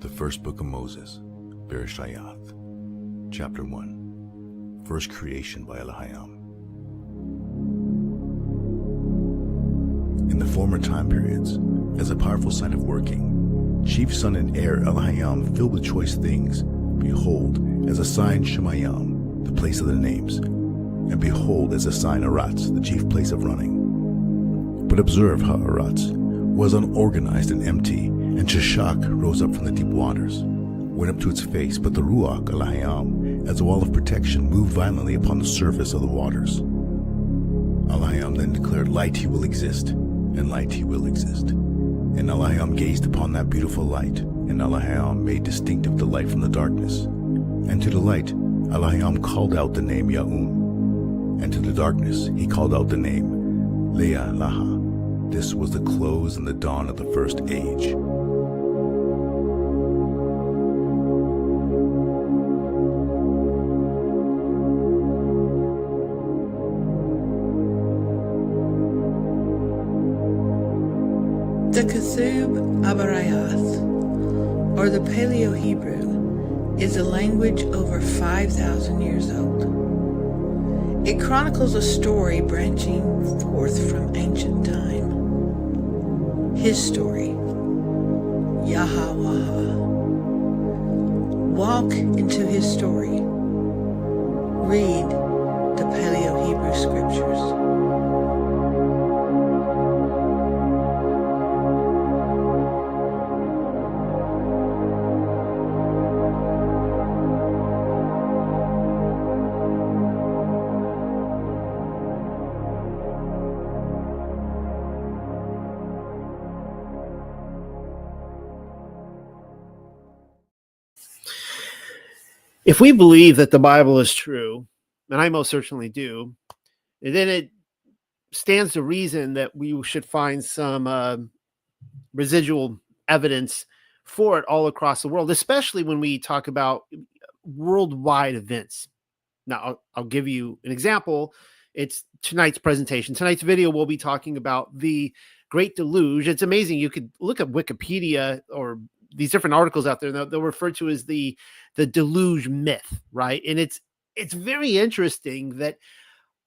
The first book of Moses, Bereshith, chapter 1, first creation by Elohim. In the former time periods, as a powerful sign of working, chief son and heir Elohim filled with choice things, behold, as a sign Shemayim, the place of the names, and behold, as a sign Aratz, the chief place of running. But observe how Aratz was unorganized and empty, and Sheshach rose up from the deep waters, went up to its face, but the Ruach Elohim, as a wall of protection, moved violently upon the surface of the waters. Elohim then declared, light he will exist, and light he will exist. And Elohim gazed upon that beautiful light, and Elohim made distinctive the light from the darkness. And to the light Elohim called out the name Ya'um, and to the darkness he called out the name Leah Laha. This was the close and the dawn of the first age. The Ketub Abarayath, or the Paleo-Hebrew, is a language over 5,000 years old. It chronicles a story branching forth from ancient time. His story, Yahweh. Walk into his story. Read the Paleo-Hebrew scriptures. If we believe that the Bible is true, and I most certainly do, then it stands to reason that we should find some residual evidence for it all across the world, especially when we talk about worldwide events. Now, I'll give you an example. It's tonight's presentation. Tonight's video, we'll be talking about the Great Deluge. It's amazing. You could look at Wikipedia or these different articles out there. They'll refer to as the Deluge myth, right? And it's very interesting that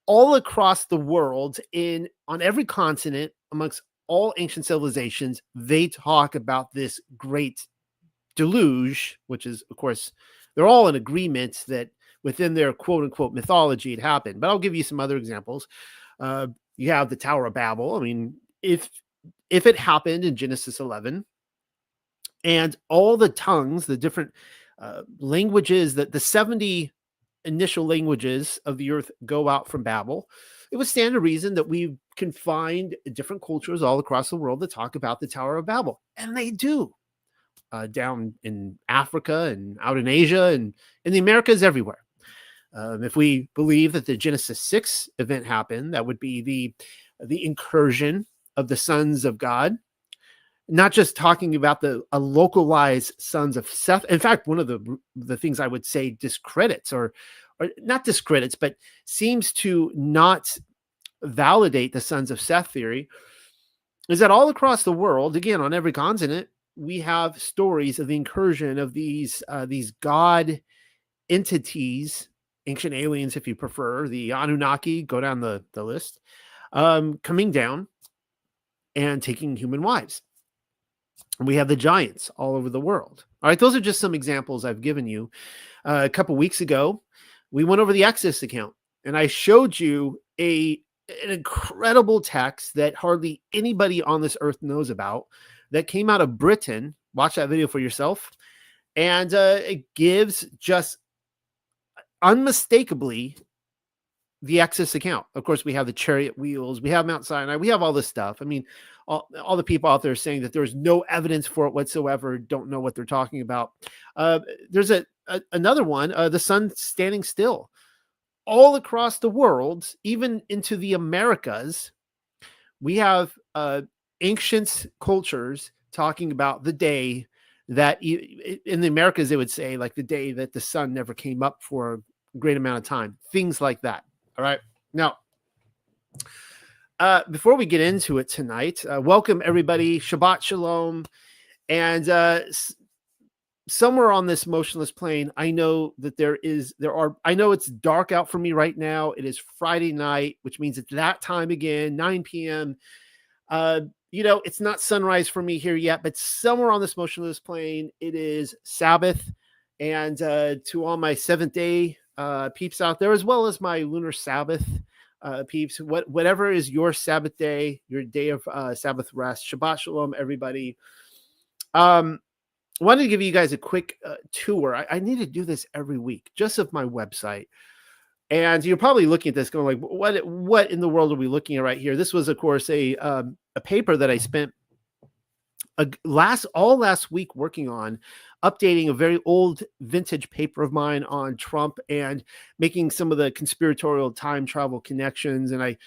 all across the world, on every continent, amongst all ancient civilizations, they talk about this great deluge, which is, of course, they're all in agreement that within their quote unquote mythology it happened. But I'll give you some other examples. You have the Tower of Babel. I mean, if it happened in Genesis 11, and all the tongues, the different languages, that the 70 initial languages of the earth go out from Babel, it would stand to reason that we can find different cultures all across the world that talk about the Tower of Babel. And they do, down in Africa and out in Asia and in the Americas, everywhere. If we believe that the Genesis 6 event happened, that would be the incursion of the sons of God. Not just talking about a localized sons of Seth. In fact, one of the things I would say discredits, or not discredits, but seems to not validate the sons of Seth theory, is that all across the world, again, on every continent, we have stories of the incursion of these god entities, ancient aliens, if you prefer, the Anunnaki, go down the list, coming down and taking human wives. And we have the giants all over the world. All right, those are just some examples I've given you. A couple weeks ago, we went over the Exodus account, and I showed you an incredible text that hardly anybody on this earth knows about that came out of Britain. Watch that video for yourself. And it gives just unmistakably the Exodus account. Of course, we have the chariot wheels, we have Mount Sinai, we have all this stuff. I mean, all the people out there saying that there's no evidence for it whatsoever, don't know what they're talking about. There's another one, the sun standing still. All across the world, even into the Americas, we have ancient cultures talking about the day that, in the Americas, they would say like the day that the sun never came up for a great amount of time, things like that. All right. Now, before we get into it tonight, welcome everybody. Shabbat Shalom. And somewhere on this motionless plane, I know that I know it's dark out for me right now. It is Friday night, which means it's that time again, 9 p.m. It's not sunrise for me here yet, but somewhere on this motionless plane, it is Sabbath. And to all my seventh day peeps out there, as well as my lunar Sabbath peeps, whatever is your Sabbath day, your day of Sabbath rest, Shabbat Shalom, everybody. I wanted to give you guys a quick tour. I need to do this every week, just of my website. And you're probably looking at this going like, what in the world are we looking at right here? This was, of course, a paper that I spent last week working on, updating a very old vintage paper of mine on Trump and making some of the conspiratorial time travel connections. And I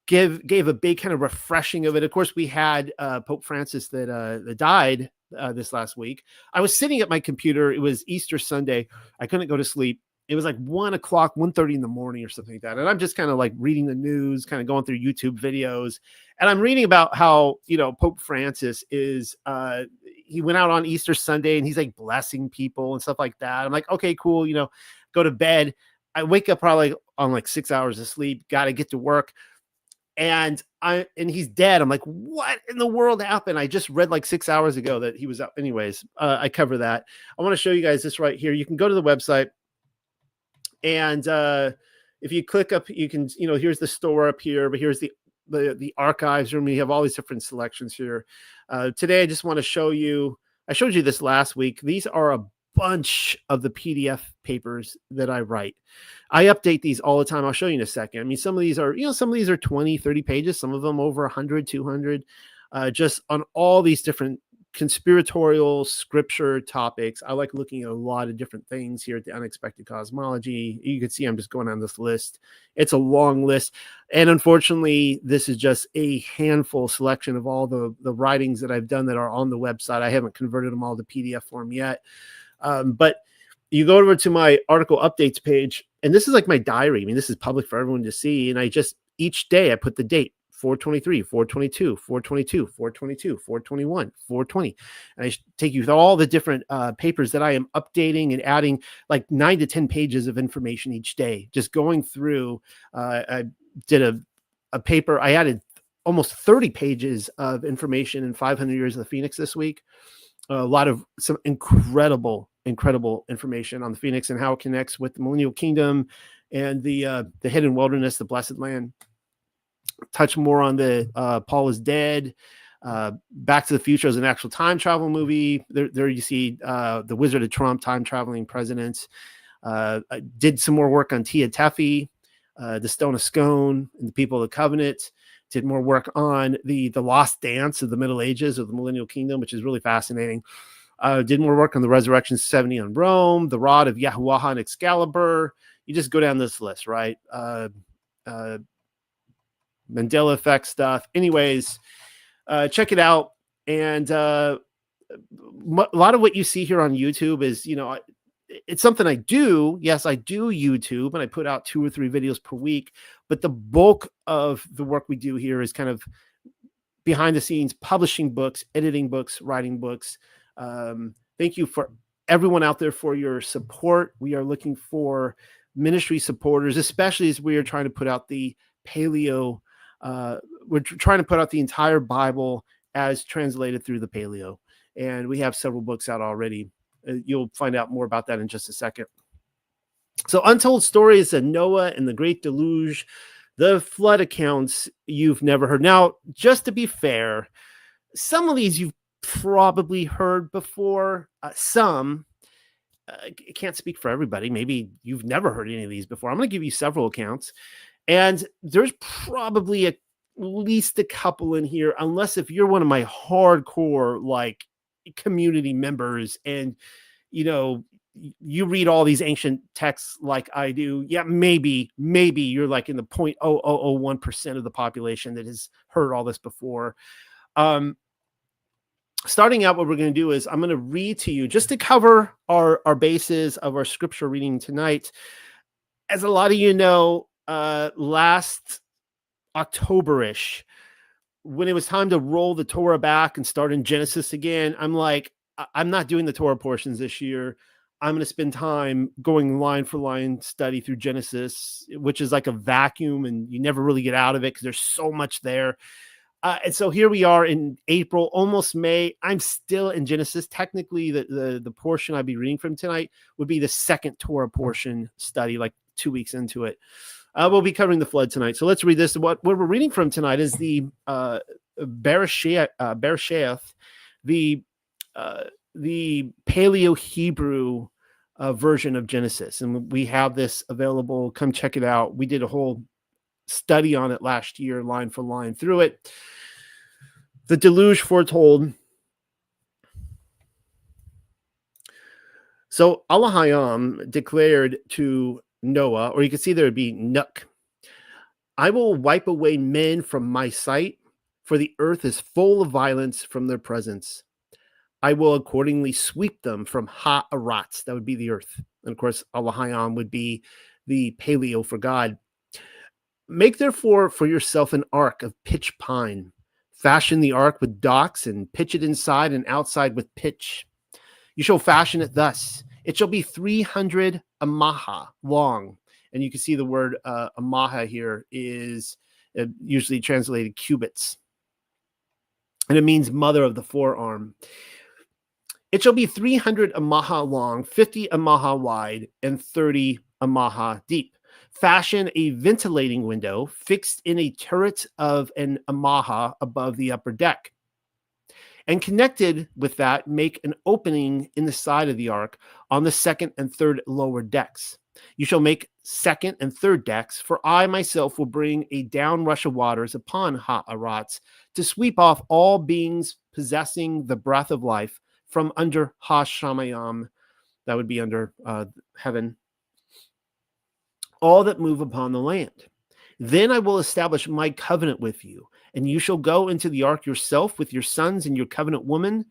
gave a big kind of refreshing of it. Of course, we had Pope Francis that died this last week. I was sitting at my computer. It was Easter Sunday. I couldn't go to sleep. It was like 1 o'clock, 1:30 in the morning or something like that. And I'm just kind of like reading the news, kind of going through YouTube videos. And I'm reading about how, Pope Francis is, he went out on Easter Sunday and he's like blessing people and stuff like that. I'm like, okay, cool. Go to bed. I wake up probably on like 6 hours of sleep, got to get to work. And he's dead. I'm like, what in the world happened? I just read like 6 hours ago that he was up. Anyways, I cover that. I want to show you guys this right here. You can go to the website, and if you click up, you can, here's the store up here, but here's the archives room. We have all these different selections here. Today, I just want to show you, I showed you this last week. These are a bunch of the PDF papers that I write. I update these all the time. I'll show you in a second. I mean, some of these are 20, 30 pages, some of them over 100, 200, just on all these different conspiratorial scripture topics. I like looking at a lot of different things here at the Unexpected Cosmology. You can see I'm just going on this list. It's a long list. And unfortunately, this is just a handful selection of all the writings that I've done that are on the website. I haven't converted them all to PDF form yet. But you go over to my article updates page, and this is like my diary. I mean, this is public for everyone to see. And each day I put the date, 423, 422, 422, 422, 421, 420. And I take you through all the different papers that I am updating and adding like 9 to 10 pages of information each day. Just going through, I did a paper. I added almost 30 pages of information in 500 Years of the Phoenix this week. A lot of some incredible information on the Phoenix and how it connects with the Millennial Kingdom and the hidden wilderness, the blessed land. Touch more on the Paul is Dead. Back to the Future is an actual time travel movie. There you see the Wizard of Trump, time traveling presidents. I did some more work on Tia Teffy, the Stone of Scone, and the People of the Covenant. Did more work on the Lost Dance of the Middle Ages of the Millennial Kingdom, which is really fascinating. Did more work on the Resurrection 70 on Rome, the Rod of Yahuwah and Excalibur. You just go down this list, right? Mandela effect stuff. Anyways, check it out. And a lot of what you see here on YouTube is, it's something I do. Yes, I do YouTube, and I put out 2 or 3 videos per week. But the bulk of the work we do here is kind of behind the scenes, publishing books, editing books, writing books. Thank you for everyone out there for your support. We are looking for ministry supporters, especially as we are trying to put out the Paleo. We're trying to put out the entire Bible as translated through the Paleo. And we have several books out already. You'll find out more about that in just a second. So Untold Stories of Noah and the Great Deluge, the flood accounts you've never heard. Now, just to be fair, some of these you've probably heard before. Some, I can't speak for everybody. Maybe you've never heard any of these before. I'm going to give you several accounts. And there's probably at least a couple in here, unless if you're one of my hardcore like community members and you read all these ancient texts like I do. Yeah, maybe you're like in the 0.0001% of the population that has heard all this before. Starting out, what we're going to do is I'm going to read to you just to cover our bases of our scripture reading tonight. As a lot of you know, last October-ish, when it was time to roll the Torah back and start in Genesis again, I'm like, I'm not doing the Torah portions this year. I'm going to spend time going line for line study through Genesis, which is like a vacuum and you never really get out of it because there's so much there. And so here we are in April, almost May. I'm still in Genesis. Technically, the portion I'd be reading from tonight would be the second Torah portion study, like 2 weeks into it. We'll be covering the flood tonight. So let's read this. What we're reading from tonight is the Bereshith, the Paleo-Hebrew version of Genesis. And we have this available. Come check it out. We did a whole study on it last year, line for line through it. The Deluge foretold. So Allah Hayam declared to Noah, or you can see there would be Nuk, I will wipe away men from my sight, for the earth is full of violence from their presence. I will accordingly sweep them from Ha'aratz, that would be the earth. And of course, Allah Hayam would be the paleo for God. Make therefore for yourself an ark of pitch pine. Fashion the ark with docks and pitch it inside and outside with pitch. You shall fashion it thus. It shall be 300 amaha long. And you can see the word amaha here is usually translated cubits. And it means mother of the forearm. It shall be 300 amaha long, 50 amaha wide, and 30 amaha deep. Fashion a ventilating window fixed in a turret of an amaha above the upper deck. And connected with that, make an opening in the side of the ark on the second and third lower decks. You shall make second and third decks, for I myself will bring a downrush of waters upon Ha'aratz to sweep off all beings possessing the breath of life from under Ha-Shamayam, that would be under heaven, all that move upon the land. Then I will establish my covenant with you, and you shall go into the ark yourself with your sons and your covenant woman,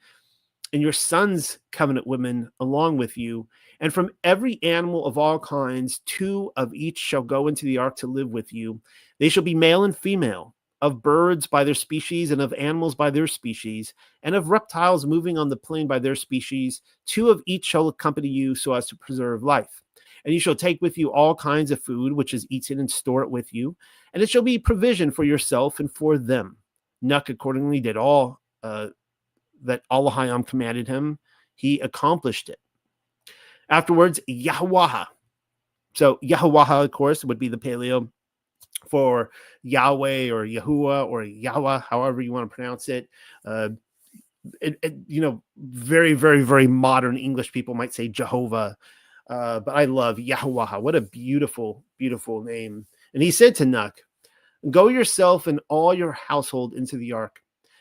and your sons' covenant women along with you. And from every animal of all kinds, 2 of each shall go into the ark to live with you. They shall be male and female, of birds by their species, and of animals by their species, and of reptiles moving on the plain by their species. 2 of each shall accompany you so as to preserve life. And you shall take with you all kinds of food, which is eaten, and store it with you. And it shall be provision for yourself and for them. Nuk accordingly did all that Allah Hayam commanded him. He accomplished it. Afterwards, Yahweh. So Yahweh, of course, would be the paleo for Yahweh or Yahuwah or Yahweh, however you want to pronounce it. Very, very, very modern English people might say Jehovah. But I love Yahweh. What a beautiful, beautiful name. And he said to Nuk, go yourself and all your household into the ark,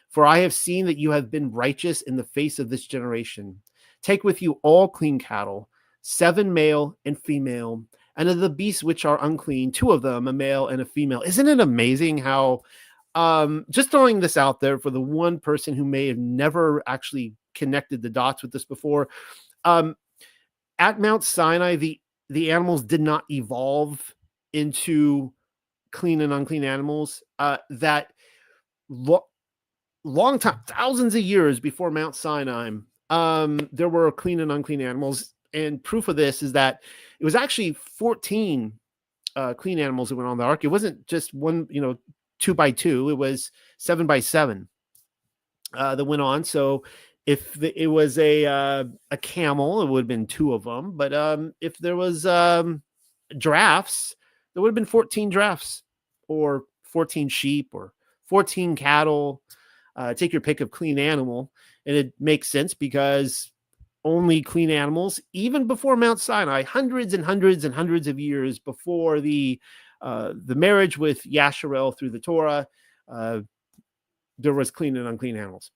for I have seen that you have been righteous in the face of this generation. Take with you all clean cattle, 7 male and female, and of the beasts which are unclean, 2 of them, a male and a female. Isn't it amazing how, just throwing this out there for the one person who may have never actually connected the dots with this before, at Mount Sinai, the animals did not evolve into clean and unclean animals. Long time, thousands of years before Mount Sinai, there were clean and unclean animals. And proof of this is that it was actually 14 clean animals that went on the ark. It wasn't just one, 2 by 2. It was 7 by 7 that went on. So if it was a camel, it would have been 2 of them. But if there was giraffes, there would have been 14 giraffes, or 14 sheep, or 14 cattle. Take your pick of clean animal. And it makes sense because only clean animals, even before Mount Sinai, hundreds and hundreds and hundreds of years before the marriage with Yasharel through the Torah, there was clean and unclean animals.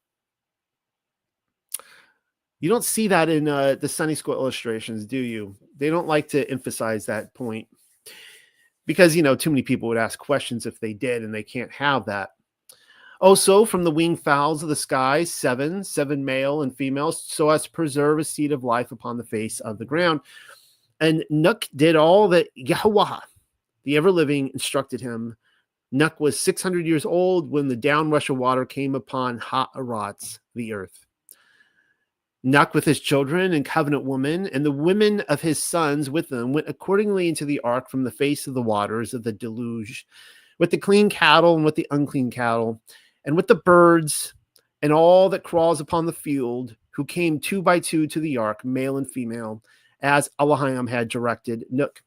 You don't see that in the Sunday school illustrations, do you? They don't like to emphasize that point because, too many people would ask questions if they did, and they can't have that. Also, from the winged fowls of the sky, 7 male and females, so as to preserve a seed of life upon the face of the ground. And Nuk did all that Yahweh, the ever-living, instructed him. Nuk was 600 years old when the downrush of water came upon Ha'aratz, the earth. Nuck with his children and covenant woman, and the women of his sons with them, went accordingly into the ark from the face of the waters of the deluge, with the clean cattle and with the unclean cattle, and with the birds and all that crawls upon the field, who came 2 by 2 to the ark, male and female, as Elohim had directed Nook.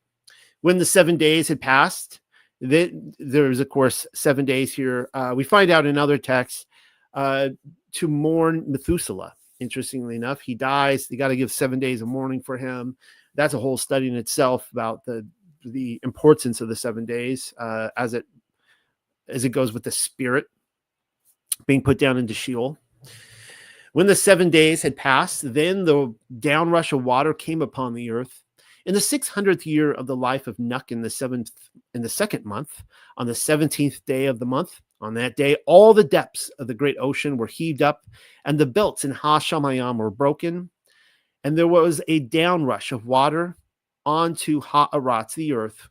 When the 7 days had passed, there's, of course, 7 days here. We find out in other texts to mourn Methuselah. Interestingly enough, he dies. They got to give 7 days of mourning for him. That's a whole study in itself about the importance of the 7 days as it goes with the spirit being put down into Sheol. When the 7 days had passed, then the downrush of water came upon the earth. In the 600th year of the life of Nuck, in the 2nd month, on the 17th day of the month, on that day, all the depths of the great ocean were heaved up, and the belts in Ha-Shamayam were broken, and there was a downrush of water onto Ha-Aratz, the earth,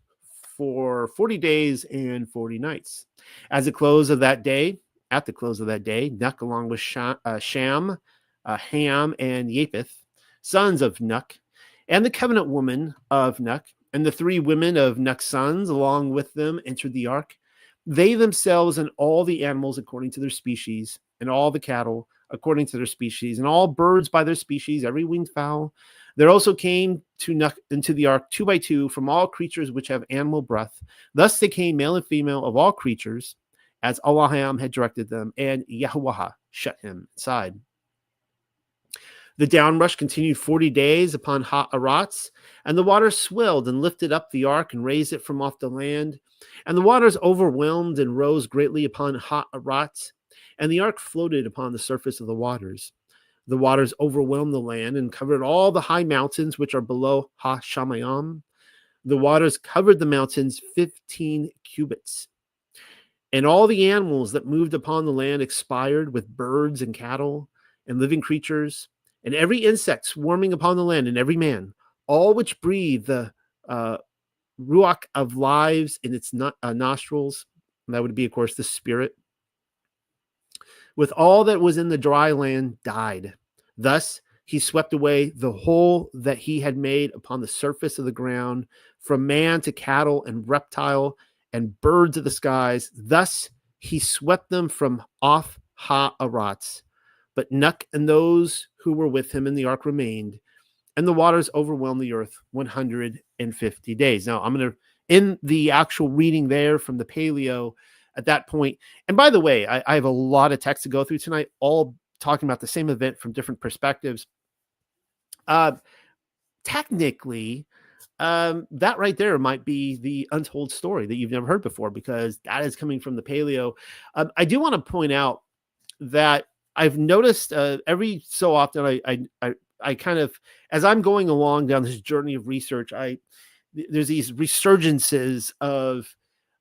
for 40 days and 40 nights. At the close of that day, Nuck, along with Sham, Ham, and Japheth, sons of Nuck, and the covenant woman of Nuck, and the 3 women of Nuck's sons, along with them, entered the ark. They themselves and all the animals according to their species, and all the cattle according to their species, and all birds by their species, every winged fowl. There also came to Nuck into the ark 2 by 2 from all creatures which have animal breath. Thus they came, male and female, of all creatures, as Elohim had directed them, and Yahuwah shut him inside. The downrush continued 40 days upon Ha-Aratz, and the waters swelled and lifted up the ark and raised it from off the land. And the waters overwhelmed and rose greatly upon Ha-Aratz, and the ark floated upon the surface of the waters. The waters overwhelmed the land and covered all the high mountains which are below Ha-Shamayam. The waters covered the mountains 15 cubits. And all the animals that moved upon the land expired, with birds and cattle and living creatures, and every insect swarming upon the land, and every man, all which breathe the ruach of lives in its nostrils. And that would be, of course, the spirit. With all that was in the dry land died. Thus he swept away the whole that he had made upon the surface of the ground, from man to cattle and reptile and birds of the skies. Thus he swept them from off Ha-Aratz. But Nuck and those who were with him in the ark remained, and the waters overwhelmed the earth 150 days. Now, I'm going to end the actual reading there from the Paleo at that point. And by the way, I have a lot of text to go through tonight, all talking about the same event from different perspectives. Technically, that right there might be the untold story that you've never heard before, because that is coming from the Paleo. I do want to point out that I've noticed every so often I kind of, as I'm going along down this journey of research, there's these resurgences of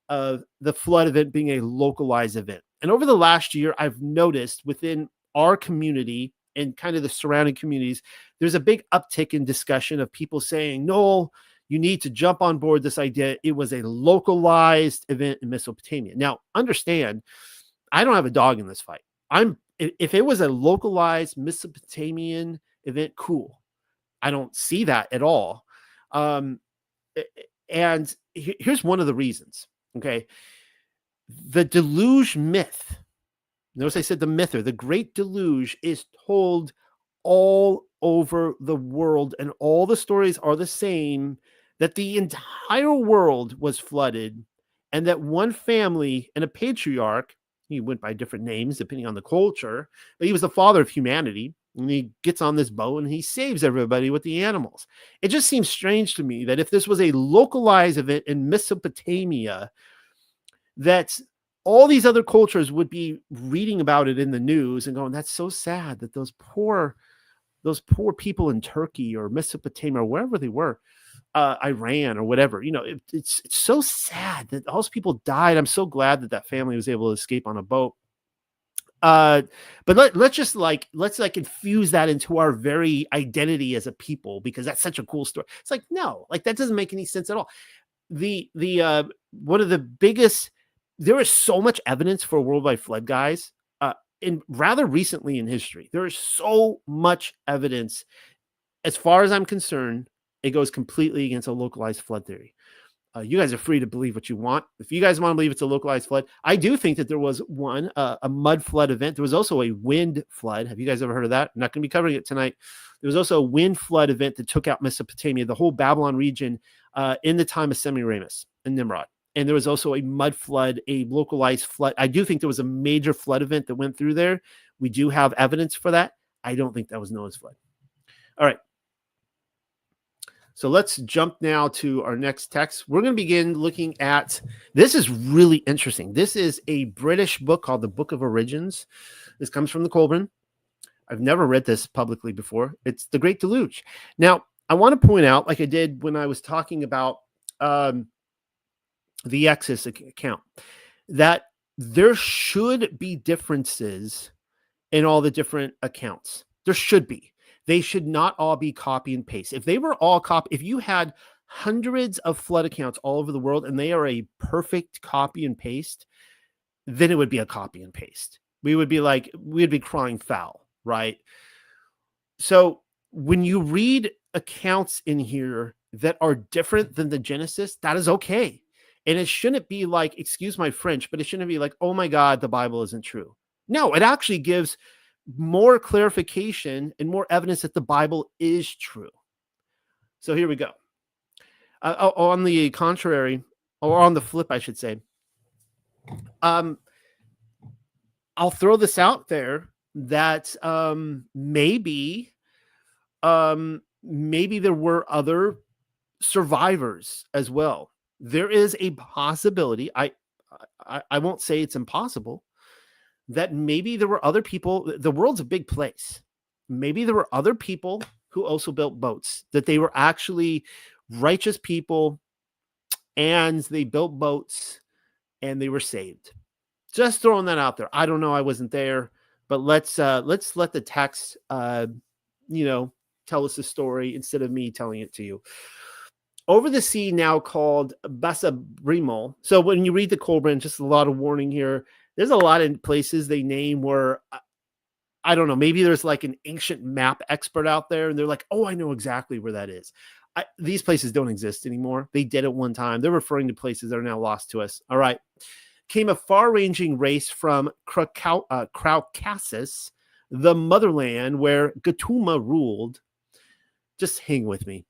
the flood event being a localized event. And over the last year, I've noticed within our community and kind of the surrounding communities, there's a big uptick in discussion of people saying, Noel, you need to jump on board this idea. It was a localized event in Mesopotamia. Now, understand, I don't have a dog in this fight. If it was a localized Mesopotamian event, cool. I don't see that at all. And here's one of the reasons. Okay. The deluge myth. Notice I said the myth, or the great deluge, is told all over the world, and all the stories are the same, that the entire world was flooded, and that one family and a patriarch, he went by different names depending on the culture, but he was the father of humanity, and he gets on this boat and he saves everybody with the animals. It just seems strange to me that if this was a localized event in Mesopotamia, that all these other cultures would be reading about it in the news and going, that's so sad that those poor people in Turkey or Mesopotamia or wherever they were, Iran or whatever, it's so sad that all those people died. I'm so glad that family was able to escape on a boat. But let's infuse that into our very identity as a people, because that's such a cool story. It's like, no, like that doesn't make any sense at all. The one of the biggest, there is so much evidence for a worldwide flood, guys. in rather recently in history. There is so much evidence. As far as I'm concerned, it goes completely against a localized flood theory. You guys are free to believe what you want. If you guys want to believe it's a localized flood, I do think that there was a mud flood event. There was also a wind flood. Have you guys ever heard of that? I'm not going to be covering it tonight. There was also a wind flood event that took out Mesopotamia, the whole Babylon region, in the time of Semiramis and Nimrod. And there was also a mud flood, a localized flood. I do think there was a major flood event that went through there. We do have evidence for that. I don't think that was Noah's flood. All right. So let's jump now to our next text. We're going to begin looking at, this is really interesting. This is a British book called The Book of Origins. This comes from the Colburn. I've never read this publicly before. It's The Great Deluge. Now, I want to point out, like I did when I was talking about the Exodus account, that there should be differences in all the different accounts. There should be. They should not all be copy and paste. If they were all copy, if you had hundreds of flood accounts all over the world and they are a perfect copy and paste, then it would be a copy and paste. We'd be crying foul, right? So when you read accounts in here that are different than the Genesis, that is okay. And it shouldn't be like, excuse my French, but it shouldn't be like, oh my God, the Bible isn't true. No, it actually gives more clarification and more evidence that the Bible is true. So here we go. On the contrary, or on the flip, I should say, I'll throw this out there that maybe there were other survivors as well. There is a possibility. I won't say it's impossible, that maybe there were other people. The world's a big place. Maybe there were other people who also built boats, that they were actually righteous people and they built boats and they were saved. Just throwing that out there. I don't know. I wasn't there, but let's let the text, tell us the story instead of me telling it to you. Over the sea now called Basabrimo. So when you read the Colburn, just a lot of warning here. There's a lot of places they name where, I don't know, maybe there's like an ancient map expert out there and they're like, oh, I know exactly where that is. These places don't exist anymore. They did at one time. They're referring to places that are now lost to us. All right. Came a far-ranging race from Caucasus, the motherland where Gatuma ruled. Just hang with me.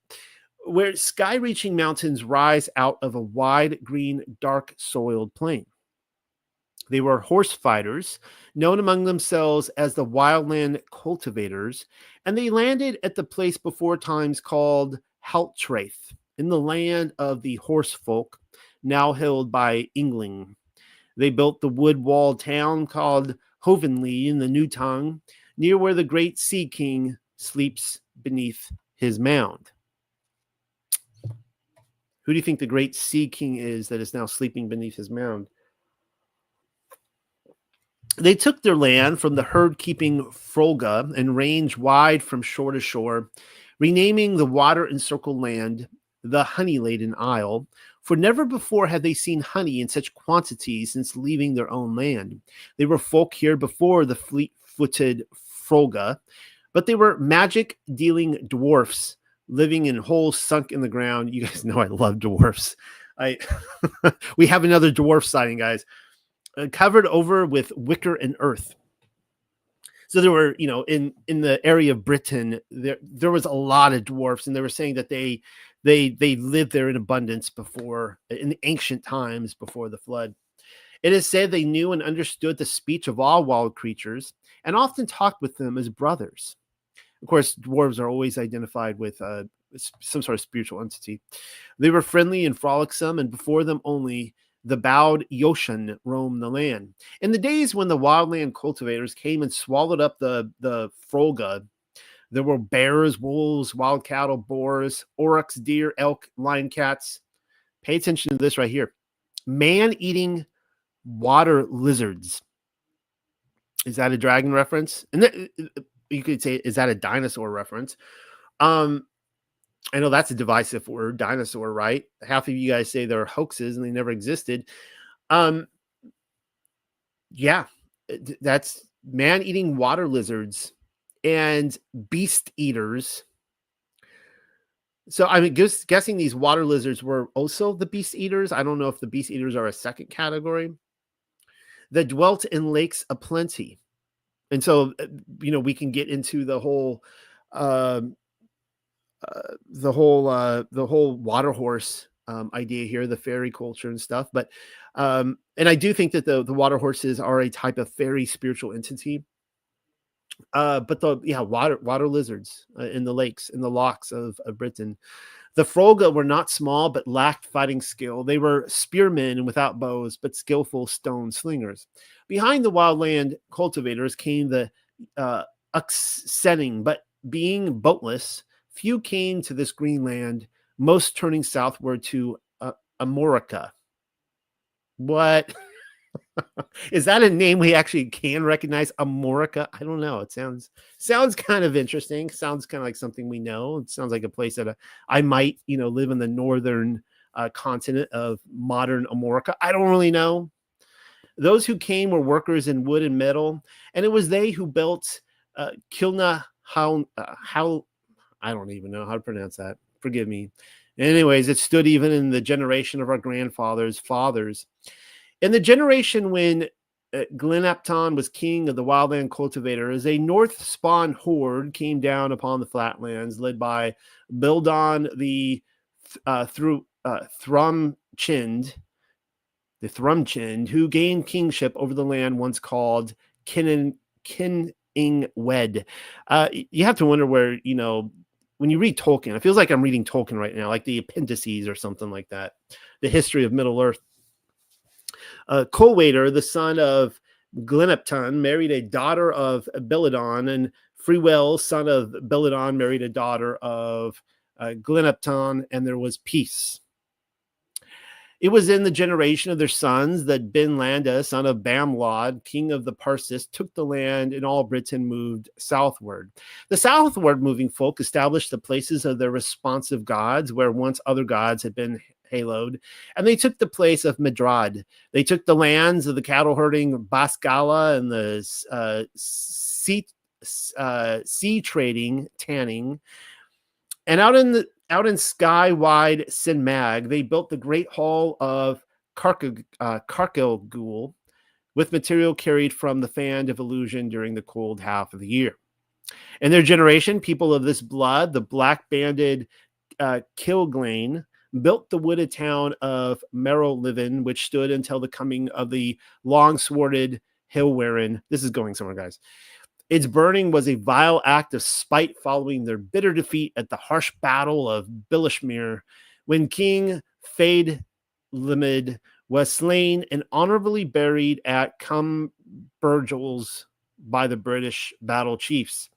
Where sky-reaching mountains rise out of a wide, green, dark-soiled plain. They were horse fighters, known among themselves as the wildland cultivators, and they landed at the place before times called Haltraith, in the land of the horse folk, now held by England. They built the wood-walled town called Hovenley in the New Tongue, near where the great Sea King sleeps beneath his mound. Who do you think the great Sea King is that is now sleeping beneath his mound? They took their land from the herd-keeping Frolga and ranged wide from shore to shore, renaming the water-encircled land the honey-laden isle, for never before had they seen honey in such quantities since leaving their own land. They were folk here before the fleet-footed Frolga, but they were magic-dealing dwarfs living in holes sunk in the ground. You guys know I love dwarfs. We have another dwarf sighting, guys. Covered over with wicker and earth. So there were, in the area of Britain, there was a lot of dwarfs, and they were saying that they lived there in abundance in the ancient times before the flood. It is said they knew and understood the speech of all wild creatures and often talked with them as brothers. Of course, dwarves are always identified with some sort of spiritual entity. They were friendly and frolicsome, and before them only the bowed Yoshan roamed the land. In the days when the wildland cultivators came and swallowed up the Frolga, there were bears, wolves, wild cattle, boars, oryx, deer, elk, lion, cats. Pay attention to this right here. Man-eating water lizards. Is that a dragon reference? And you could say, is that a dinosaur reference? I know that's a divisive word, dinosaur, right? Half of you guys say they're hoaxes and they never existed. Yeah, that's man-eating water lizards and beast eaters. So I'm guessing these water lizards were also the beast eaters. I don't know if the beast eaters are a second category that dwelt in lakes aplenty. And so, we can get into the whole, um, the whole water horse idea here, the fairy culture and stuff. But and I do think that the water horses are a type of fairy spiritual entity. But water lizards in the lakes, in the lochs of Britain. The Froga were not small, but lacked fighting skill. They were spearmen without bows, but skillful stone slingers. Behind the wildland cultivators came the Uxenning, but being boatless, few came to this green land, most turning southward to Amorica. What? Is that a name we actually can recognize? Amorica? I don't know. It sounds kind of interesting. Sounds kind of like something we know. It sounds like a place that I might, live in the northern continent of modern Amorica. I don't really know. Those who came were workers in wood and metal, and it was they who built Kilna how I don't even know how to pronounce that. Forgive me. Anyways, it stood even in the generation of our grandfathers' fathers. In the generation when Glenapton was king of the wildland cultivators, a north spawn horde came down upon the flatlands, led by Bildon the Thrumchind, who gained kingship over the land once called Kiningwed. You have to wonder where, when you read Tolkien, it feels like I'm reading Tolkien right now, like the appendices or something like that, the history of Middle Earth. Colwader, the son of Glenapton, married a daughter of Belladon, and Freewell, son of Belladon, married a daughter of Glenapton, and there was peace. It was in the generation of their sons that Ben Landa, son of Bamlod, king of the Parsis, took the land, and all Britain moved southward. The southward moving folk established the places of their responsive gods, where once other gods had been haloed, and they took the place of Medrad. They took the lands of the cattle herding Baskala and the sea trading Tanning, and out in sky-wide Sinmag, they built the great hall of Carkilgul with material carried from the Fan of Illusion during the cold half of the year. In their generation, people of this blood, the black-banded Kilglane, built the wooded town of Merrowlivin, which stood until the coming of the long-sworded Hilwerin. This is going somewhere, guys. Its burning was a vile act of spite following their bitter defeat at the harsh battle of Billishmere, when King Faedlimid was slain and honorably buried at Cumbergles by the British battle chiefs.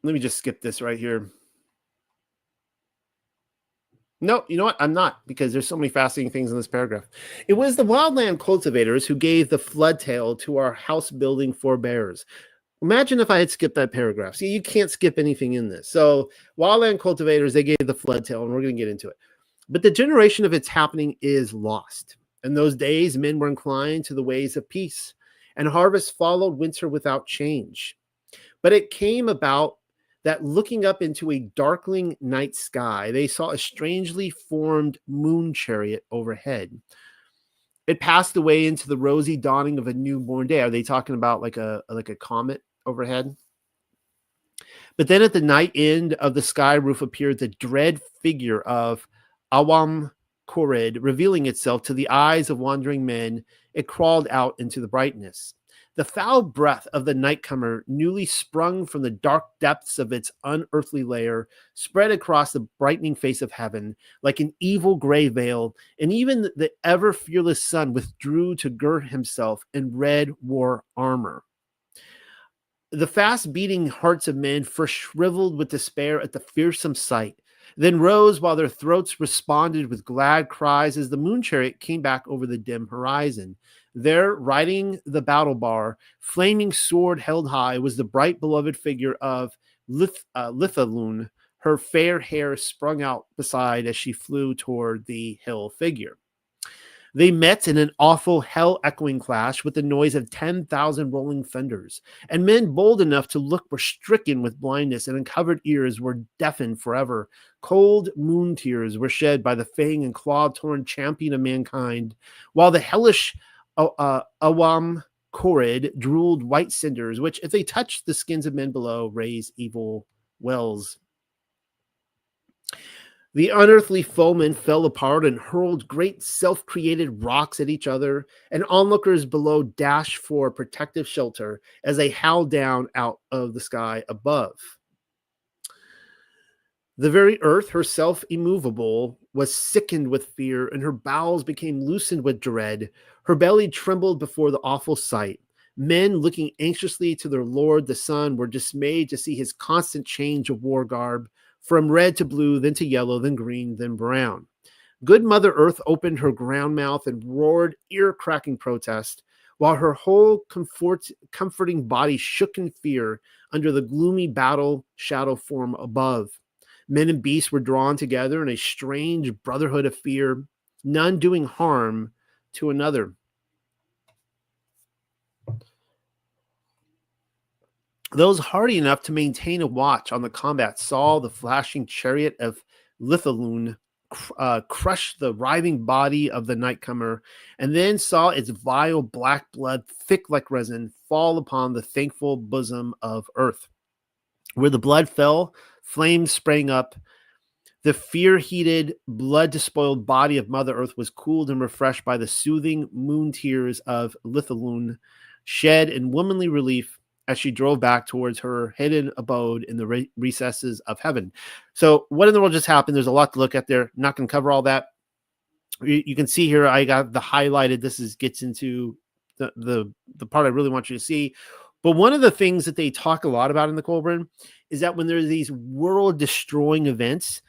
Let me just skip this right here. No, you know what? I'm not, because there's so many fascinating things in this paragraph. It was the wildland cultivators who gave the flood tale to our house building forebears. Imagine if I had skipped that paragraph. See, you can't skip anything in this. So wildland cultivators, they gave the flood tale, and we're going to get into it. But the generation of its happening is lost. In those days, men were inclined to the ways of peace, and harvest followed winter without change. But it came about that looking up into a darkling night sky, they saw a strangely formed moon chariot overhead. It passed away into the rosy dawning of a newborn day. Are they talking about like a comet overhead? But then at the night end of the sky roof appeared the dread figure of Awam Korid, revealing itself to the eyes of wandering men. It crawled out into the brightness. The foul breath of the nightcomer, newly sprung from the dark depths of its unearthly lair, spread across the brightening face of heaven like an evil gray veil, and even the ever-fearless sun withdrew to gird himself in red war armor. The fast-beating hearts of men first shriveled with despair at the fearsome sight, then rose while their throats responded with glad cries as the moon chariot came back over the dim horizon. There, riding the battle bar, flaming sword held high, was the bright beloved figure of Lithalun, her fair hair sprung out beside as she flew toward the hill figure. They met in an awful hell-echoing clash with the noise of 10,000 rolling thunders, and men bold enough to look were stricken with blindness, and uncovered ears were deafened forever. Cold moon tears were shed by the fang and claw-torn champion of mankind, while the hellish Awam Korid drooled white cinders, which, if they touched the skins of men below, raise evil wells. The unearthly foemen fell apart and hurled great self-created rocks at each other, and onlookers below dashed for protective shelter as they howled down out of the sky above. The very earth, herself immovable, was sickened with fear, and her bowels became loosened with dread. Her belly trembled before the awful sight. Men, looking anxiously to their lord, the sun, were dismayed to see his constant change of war garb, from red to blue, then to yellow, then green, then brown. Good Mother Earth opened her ground mouth and roared ear-cracking protest, while her whole comforting body shook in fear under the gloomy battle shadow form above. Men and beasts were drawn together in a strange brotherhood of fear, none doing harm to another. Those hardy enough to maintain a watch on the combat saw the flashing chariot of Lithalun crush the writhing body of the nightcomer, and then saw its vile black blood, thick like resin, fall upon the thankful bosom of earth. Where the blood fell, flames sprang up. The fear-heated, blood-despoiled body of Mother Earth was cooled and refreshed by the soothing moon tears of Lithalun, shed in womanly relief as she drove back towards her hidden abode in the recesses of heaven. So what in the world just happened? There's a lot to look at there. Not going to cover all that. You can see here, I got the highlighted. This gets into the part I really want you to see. But one of the things that they talk a lot about in the Colburn is that when there's these world-destroying events,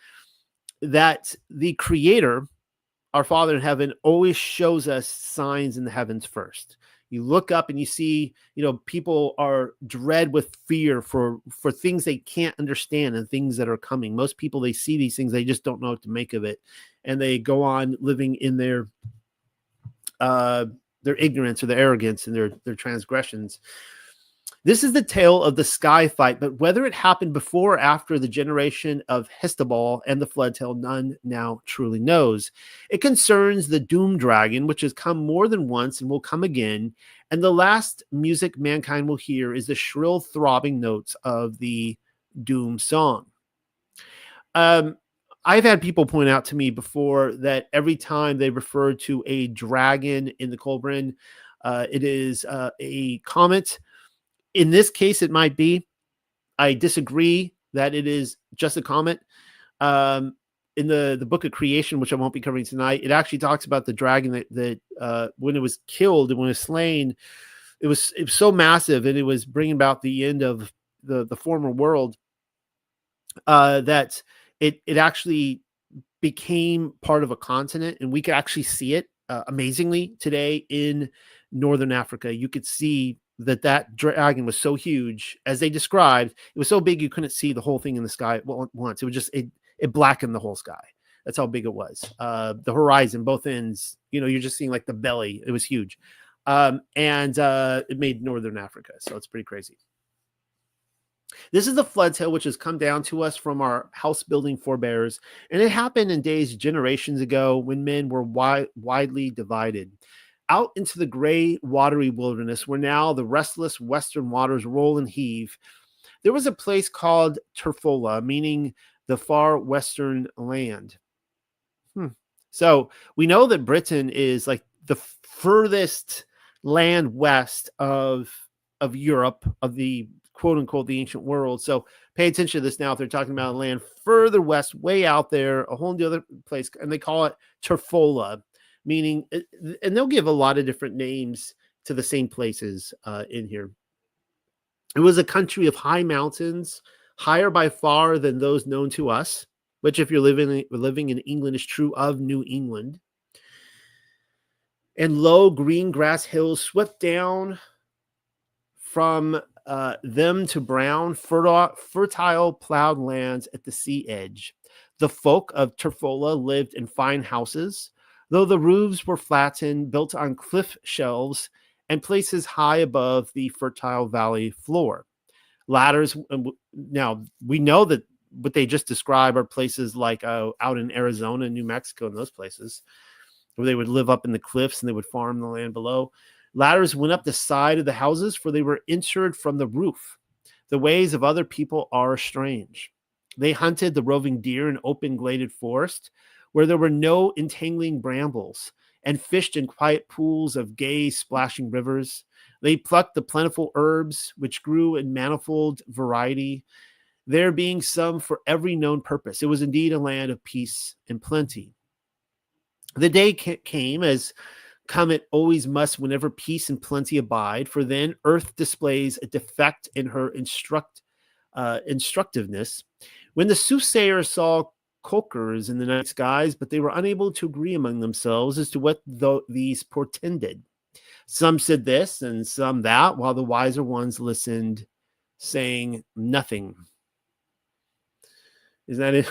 that the Creator, our Father in heaven, always shows us signs in the heavens first. You look up and you see, people are dread with fear for things they can't understand and things that are coming. Most people, they see these things, they just don't know what to make of it. And they go on living in their ignorance or their arrogance and their transgressions. This is the tale of the sky fight, but whether it happened before or after the generation of Hestabal and the flood tale, none now truly knows. It concerns the doom dragon, which has come more than once and will come again, and the last music mankind will hear is the shrill throbbing notes of the doom song. I've had people point out to me before that every time they refer to a dragon in the Colburn, it is a comet. In this case, it might be. I disagree that it is just a comet. In the book of Creation, which I won't be covering tonight, it actually talks about the dragon that when it was killed and when it was slain, it was so massive and it was bringing about the end of the former world that it actually became part of a continent, and we could actually see it amazingly today in northern Africa. You could see that dragon was so huge, as they described, it was so big you couldn't see the whole thing in the sky at once. It was just it blackened the whole sky. That's how big it was. The horizon, both ends, you're just seeing like the belly. It was huge. And it made northern Africa. So it's pretty crazy. This is the flood tale which has come down to us from our house building forebears, and it happened in days generations ago when men were widely divided. Out into the gray, watery wilderness, where now the restless western waters roll and heave, there was a place called Terfola, meaning the far western land. So we know that Britain is like the furthest land west of Europe, of the quote unquote the ancient world. So pay attention to this now. If they're talking about land further west, way out there, a whole other place, and they call it Terfola, meaning, and they'll give a lot of different names to the same places in here. It was a country of high mountains, higher by far than those known to us, which if you're living in England is true of New England. And low green grass hills swept down from them to brown, fertile plowed lands at the sea edge. The folk of Terfola lived in fine houses. though the roofs were flattened, built on cliff shelves, and places high above the fertile valley floor. Ladders, now we know that what they just described are places like out in Arizona, New Mexico, and those places where they would live up in the cliffs and they would farm the land below. Ladders went up the side of the houses, for they were insured from the roof. The ways of other people are strange. They hunted the roving deer in open gladed forest, where there were no entangling brambles, and fished in quiet pools of gay splashing rivers. They plucked the plentiful herbs which grew in manifold variety, there being some for every known purpose. It was indeed a land of peace and plenty. The day came, as come it always must whenever peace and plenty abide, for then earth displays a defect in her instructiveness. When the soothsayers saw Colkers in the night skies, but they were unable to agree among themselves as to what these portended. Some said this and some that, while the wiser ones listened, saying nothing. Is that it?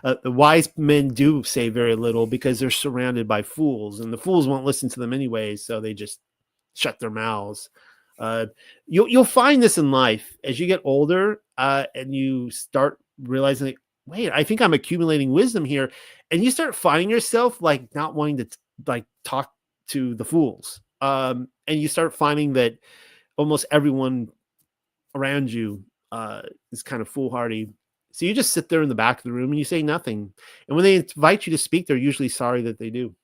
The wise men do say very little because they're surrounded by fools, and the fools won't listen to them anyway, so they just shut their mouths. You'll find this in life as you get older, and you start realizing, like, wait, I think I'm accumulating wisdom here, and you start finding yourself like not wanting to like talk to the fools, and you start finding that almost everyone around you is kind of foolhardy. So you just sit there in the back of the room and you say nothing. And when they invite you to speak, they're usually sorry that they do.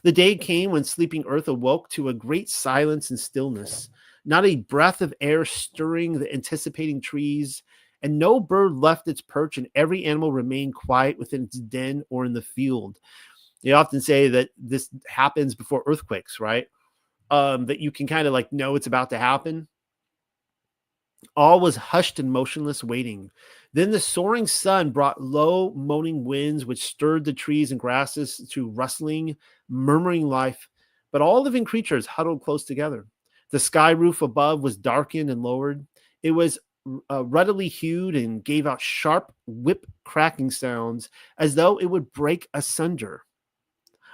The day came when sleeping earth awoke to a great silence and stillness, not a breath of air stirring the anticipating trees, and no bird left its perch, and every animal remained quiet within its den or in the field. They often say that this happens before earthquakes, right? That you can kind of like know it's about to happen. All was hushed and motionless, waiting. Then the soaring sun brought low, moaning winds, which stirred the trees and grasses to rustling, murmuring life. But all living creatures huddled close together. The sky roof above was darkened and lowered. It was ruddily hued and gave out sharp, whip-cracking sounds, as though it would break asunder.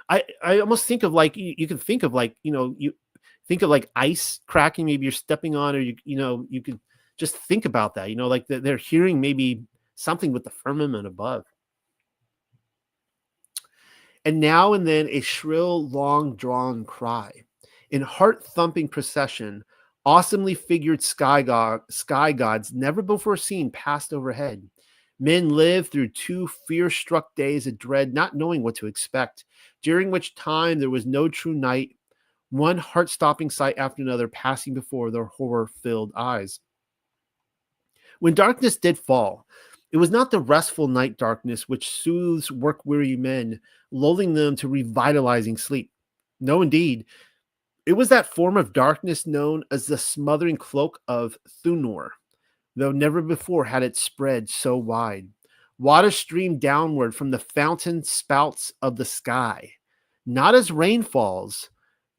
I almost think of like, you can think of like, you think of like ice cracking, maybe you're stepping on, or you could just think about that, like they're hearing maybe something with the firmament above. And now and then a shrill, long-drawn cry. In heart-thumping procession, awesomely figured sky gods never before seen passed overhead. Men lived through 2 fear-struck days of dread, not knowing what to expect, during which time there was no true night, one heart-stopping sight after another passing before their horror-filled eyes. When darkness did fall, it was not the restful night darkness which soothes work-weary men, lulling them to revitalizing sleep. No, indeed. It was that form of darkness known as the smothering cloak of Thunor, though never before had it spread so wide. Water streamed downward from the fountain spouts of the sky, not as rain falls,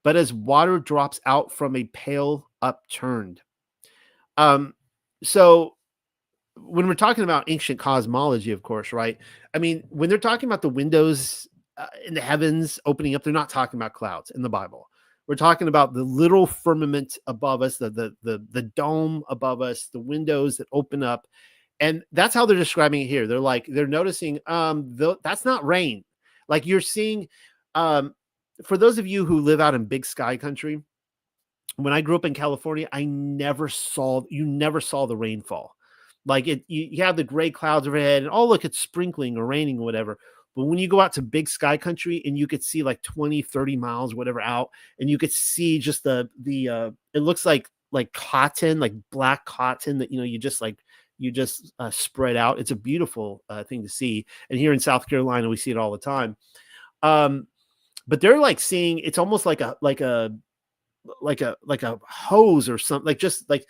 but as water drops out from a pail upturned. So when we're talking about ancient cosmology, of course, right? I mean, when they're talking about the windows in the heavens opening up, they're not talking about clouds in the Bible. We're talking about the literal firmament above us, the dome above us, the windows that open up. And that's how they're describing it here. They're noticing that's not rain. Like you're seeing, for those of you who live out in big sky country, when I grew up in California, you never saw the rainfall. Like you have the gray clouds overhead and look, it's sprinkling or raining or whatever. But when you go out to big sky country and you could see like 20, 30 miles, whatever out, and you could see just it looks like cotton, like black cotton that, you just spread out. It's a beautiful thing to see. And here in South Carolina, we see it all the time. But they're like seeing, it's almost like a hose or something, like just like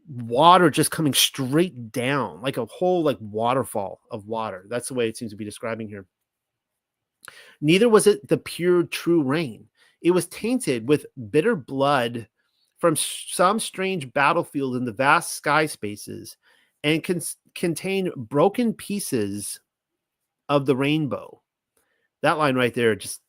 water just coming straight down, like a whole like waterfall of water. That's the way it seems to be describing here. Neither was it the pure true rain. It was tainted with bitter blood from some strange battlefield in the vast sky spaces, and contained broken pieces of the rainbow. That line right there just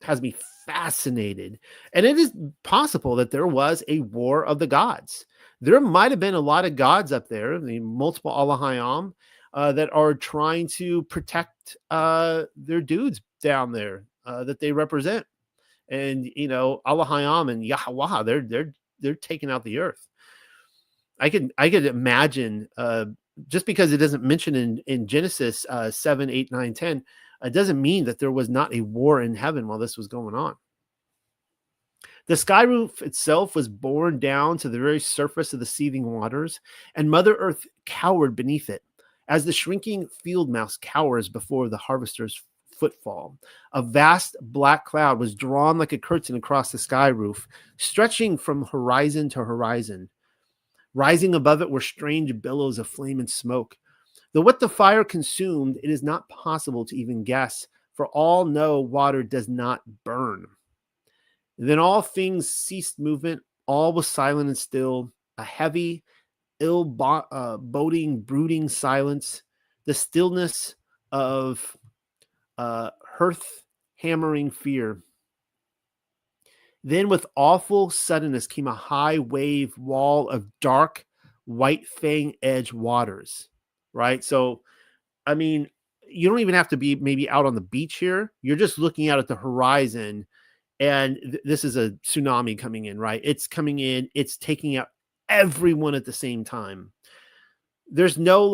has me fascinated. And it is possible that there was a war of the gods. There might have been a lot of gods up there, I mean, multiple Alahayam, that are trying to protect their dudes down there that they represent. And Alahayam and Yahweh, they're taking out the earth. I could imagine, just because it doesn't mention in Genesis 7, 8, 9, 10, it doesn't mean that there was not a war in heaven while this was going on. The sky roof itself was borne down to the very surface of the seething waters, and Mother Earth cowered beneath it, as the shrinking field mouse cowers before the harvester's footfall. A vast black cloud was drawn like a curtain across the sky roof, stretching from horizon to horizon. Rising above it were strange billows of flame and smoke. Though what the fire consumed, it is not possible to even guess, for all know water does not burn. Then all things ceased movement, all was silent and still, a heavy, ill-boding, brooding silence, the stillness of hearth-hammering fear. Then with awful suddenness came a high wave wall of dark, white fang-edged waters, right? So, I mean, you don't even have to be maybe out on the beach here. You're just looking out at the horizon, and this is a tsunami coming in, right? It's coming in. It's taking out everyone at the same time. There's no,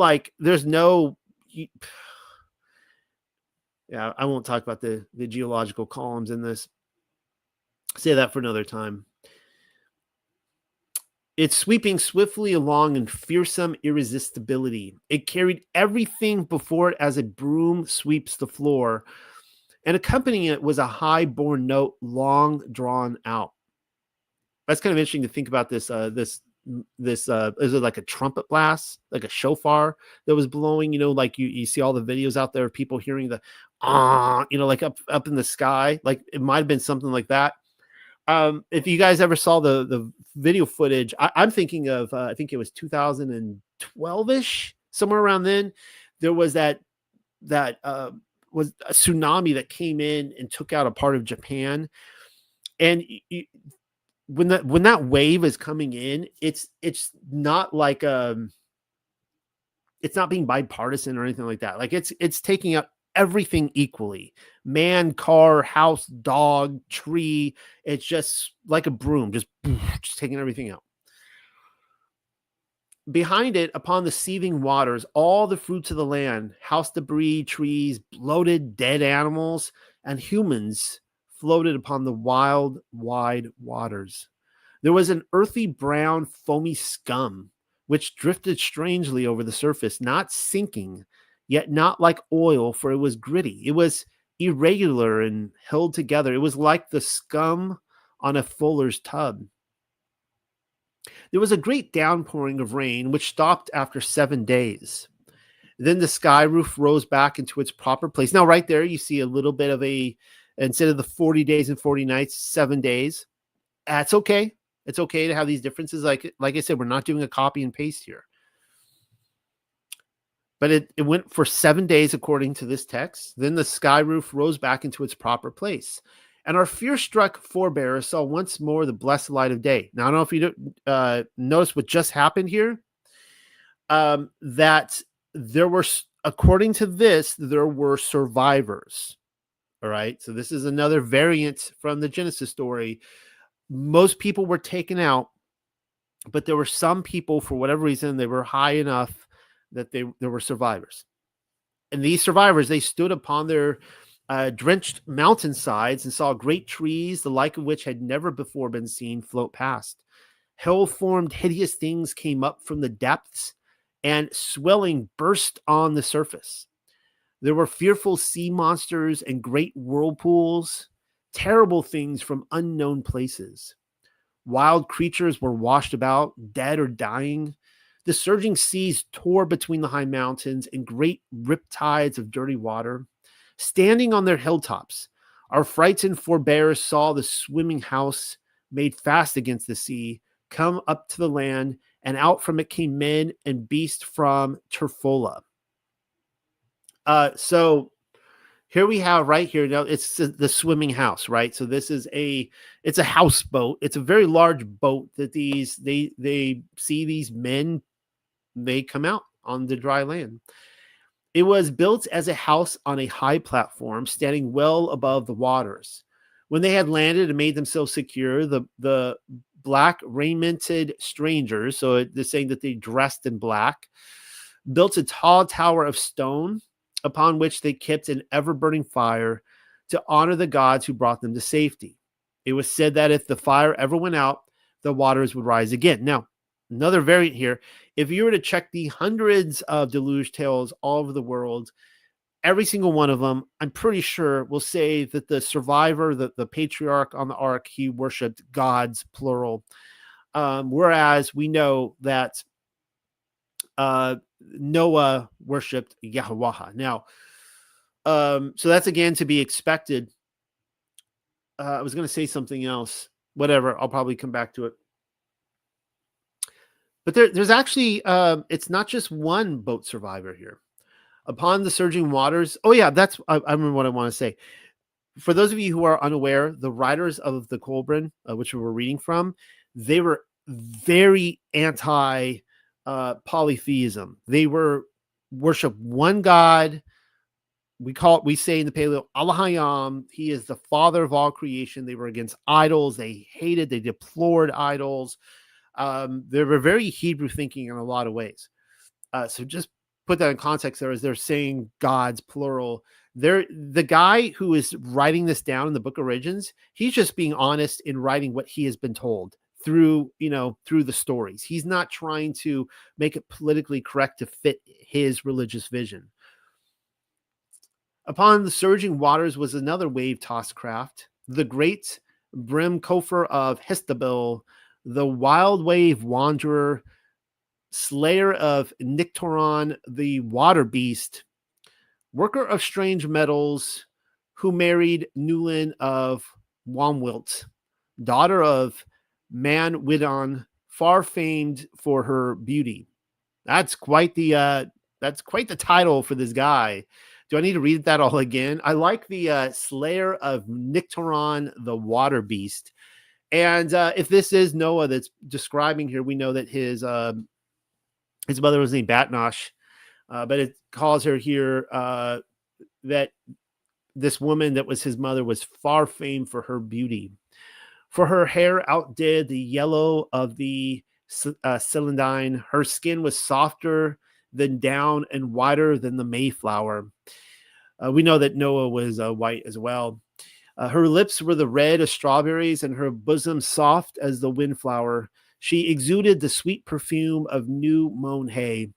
yeah, I won't talk about the geological columns in this. Say that for another time. It's sweeping swiftly along in fearsome irresistibility. It carried everything before it as a broom sweeps the floor, and accompanying it was a high-born note, long drawn out. That's kind of interesting to think about this. Is it like a trumpet blast, like a shofar that was blowing? Like you see all the videos out there of people hearing the like up in the sky. Like it might have been something like that. If you guys ever saw the video footage, I'm thinking of, I think it was 2012-ish, somewhere around then. There was that was a tsunami that came in and took out a part of Japan. And when that wave is coming in, it's not like it's not being bipartisan or anything like that. Like it's taking out everything equally. Man, car, house, dog, tree. It's just like a broom, just taking everything out. Behind it, upon the seething waters, all the fruits of the land, house debris, trees, bloated dead animals, and humans floated upon the wild, wide waters. There was an earthy brown, foamy scum, which drifted strangely over the surface, not sinking, yet not like oil, for it was gritty. It was irregular and held together. It was like the scum on a fuller's tub. There was a great downpouring of rain, which stopped after 7 days. Then the sky roof rose back into its proper place. Now, right there, you see a little bit of instead of the 40 days and 40 nights, 7 days. That's okay. It's okay to have these differences. Like I said, we're not doing a copy and paste here. But it went for 7 days according to this text. Then the sky roof rose back into its proper place. And our fear-struck forebears saw once more the blessed light of day. Now, I don't know if you notice what just happened here. That there were, according to this, there were survivors. All right. So this is another variant from the Genesis story. Most people were taken out, but there were some people, for whatever reason, they were high enough that there were survivors. And these survivors, they stood upon their drenched mountainsides and saw great trees, the like of which had never before been seen, float past. Hell-formed hideous things came up from the depths, and swelling burst on the surface. There were fearful sea monsters and great whirlpools, terrible things from unknown places. Wild creatures were washed about, dead or dying. The surging seas tore between the high mountains in great riptides of dirty water. Standing on their hilltops, our frightened forebears saw the swimming house made fast against the sea come up to the land, and out from it came men and beasts from Terfola. So here we have right here. Now it's the swimming house, right? So this is it's a houseboat. It's a very large boat that they see these men, they come out on the dry land. It was built as a house on a high platform, standing well above the waters. When they had landed and made themselves secure, the black raimented strangers, so they're saying that they dressed in black, built a tall tower of stone upon which they kept an ever-burning fire to honor the gods who brought them to safety. It was said that if the fire ever went out, the waters would rise again. Now, another variant here, if you were to check the hundreds of deluge tales all over the world, every single one of them, I'm pretty sure, will say that the survivor, the patriarch on the ark, he worshipped gods, plural. Whereas we know that Noah worshipped Yahweh. Now, so that's again to be expected. I was going to say something else. Whatever, I'll probably come back to it. But there's actually, it's not just one boat survivor here. Upon the surging waters. Oh, yeah, I remember what I want to say. For those of you who are unaware, the writers of the Kolbrin, which we were reading from, they were very anti polytheism. They were worship one God. We say in the Paleo, Elohim, he is the father of all creation. They were against idols. They deplored idols. They were very Hebrew thinking in a lot of ways. So just put that in context there, as they're saying gods, plural. The guy who is writing this down in the book of Origins, he's just being honest in writing what he has been told through the stories. He's not trying to make it politically correct to fit his religious vision. Upon the surging waters was another wave-tossed craft, the great brim coffer of Hestabel, the wild wave wanderer, slayer of Nictoron, the water beast, worker of strange metals, who married Nulin of Wamwilt, daughter of Manwidon, far famed for her beauty. That's quite the title for this guy. Do I need to read that all again? I like the slayer of Nictoron, the water beast. And if this is Noah that's describing here, we know that his mother was named Enosh, but it calls her here that this woman that was his mother was far famed for her beauty. For her hair outdid the yellow of the celandine. Her skin was softer than down and whiter than the Mayflower. We know that Noah was white as well. Her lips were the red of strawberries and her bosom soft as the windflower. She exuded the sweet perfume of new mown hay.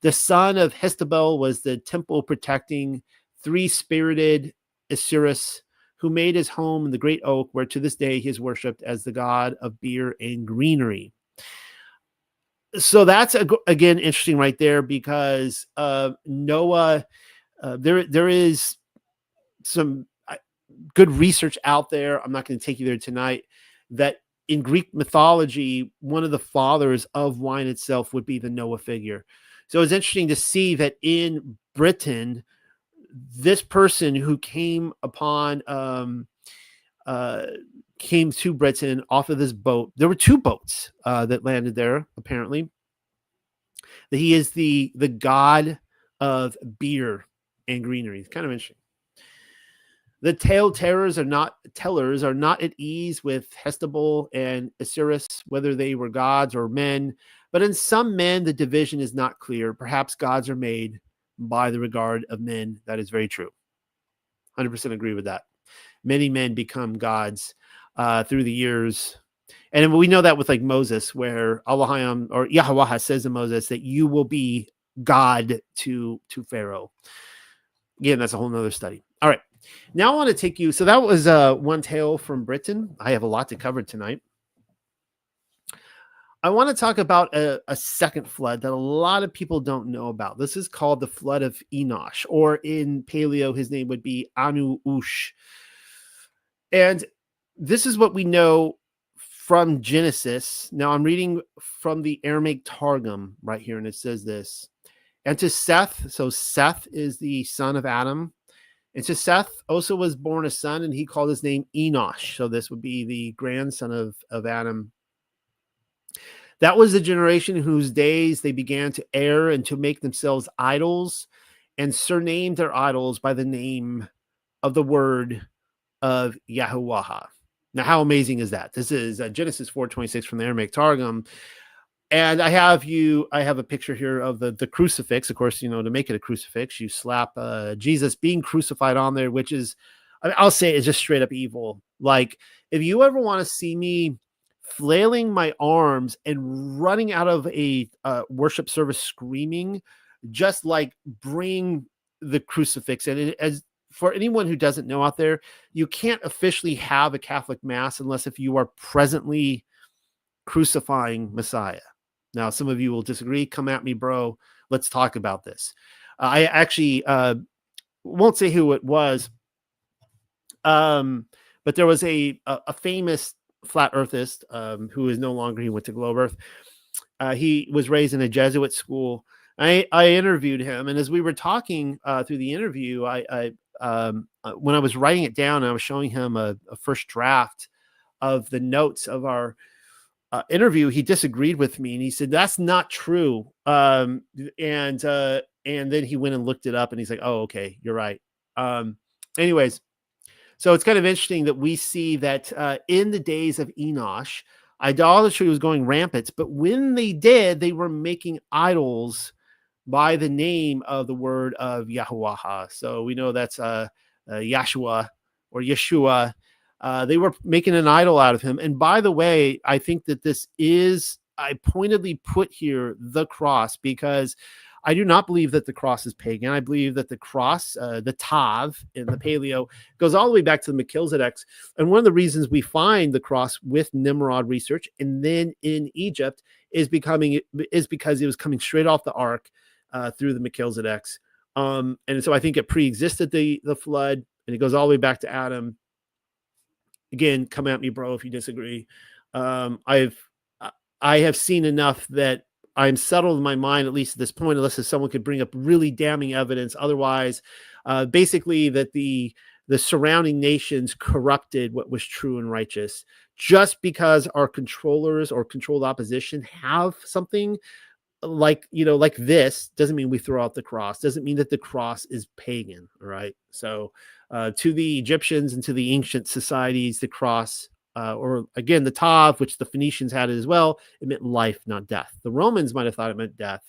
The son of Hestabel was the temple protecting, three-spirited Osiris, who made his home in the great oak, where to this day he is worshipped as the god of beer and greenery. So that's again interesting right there, because Noah, there is some good research out there. I'm not going to take you there tonight. That in Greek mythology, one of the fathers of wine itself would be the Noah figure. So it's interesting to see that in Britain, this person who came to Britain off of this boat. There were two boats that landed there, apparently. That he is the god of beer and greenery. It's kind of interesting. The tellers are not at ease with Hestabel and Osiris, whether they were gods or men. But in some men, the division is not clear. Perhaps gods are made by the regard of men. That is very true. 100% agree with that. Many men become gods through the years. And we know that with like Moses, where Elohim or Yahweh says to Moses that you will be God to Pharaoh. Again, that's a whole nother study. All right. Now I want to take you. So that was one tale from Britain. I have a lot to cover tonight. I want to talk about a second flood that a lot of people don't know about. This is called the flood of Enosh, or in Paleo, his name would be Anu-Ush. And this is what we know from Genesis. Now I'm reading from the Aramaic Targum right here, and it says this. And to Seth, so Seth is the son of Adam. And to Seth also was born a son, and he called his name Enosh. So this would be the grandson of Adam. That was the generation in whose days they began to err and to make themselves idols and surnamed their idols by the name of the word of Yahuwah. Now, how amazing is that? This is Genesis 4:26 from the Aramaic Targum. And I have a picture here of the crucifix. Of course, to make it a crucifix, you slap Jesus being crucified on there, which is, I'll say, it's just straight up evil. Like, if you ever want to see me flailing my arms and running out of a worship service screaming, just like bring the crucifix. And as for anyone who doesn't know out there, you can't officially have a Catholic mass unless if you are presently crucifying Messiah. Now, some of you will disagree. Come at me, bro. Let's talk about this. I actually won't say who it was, but there was a famous flat earthist who is no longer, he went to Globe Earth. He was raised in a Jesuit school. I interviewed him, and as we were talking through the interview, when I was writing it down, I was showing him a first draft of the notes of our interview. He disagreed with me, and he said that's not true. And then he went and looked it up, and he's like, "Oh, okay, you're right." Anyways, so it's kind of interesting that we see that in the days of Enosh, idolatry was going rampant, but when they did, they were making idols by the name of the word of Yahuwah. So we know that's Yahshua or Yeshua. They were making an idol out of him. And by the way, I think that this is, I pointedly put here the cross, because I do not believe that the cross is pagan. I believe that the cross, the Tav in the Paleo, goes all the way back to the Melchizedeks. And one of the reasons we find the cross with Nimrod research and then in Egypt is because it was coming straight off the ark through the Melchizedeks. And so I think it pre-existed the flood, and it goes all the way back to Adam. Again, come at me, bro, if you disagree. I have seen enough that I'm settled in my mind, at least at this point, unless someone could bring up really damning evidence. Otherwise, basically that the surrounding nations corrupted what was true and righteous. Just because our controllers or controlled opposition have something like this doesn't mean we throw out the cross. Doesn't mean that the cross is pagan. All right. So to the Egyptians and to the ancient societies, the cross, or again, the Tav, which the Phoenicians had it as well, it meant life, not death. The Romans might have thought it meant death.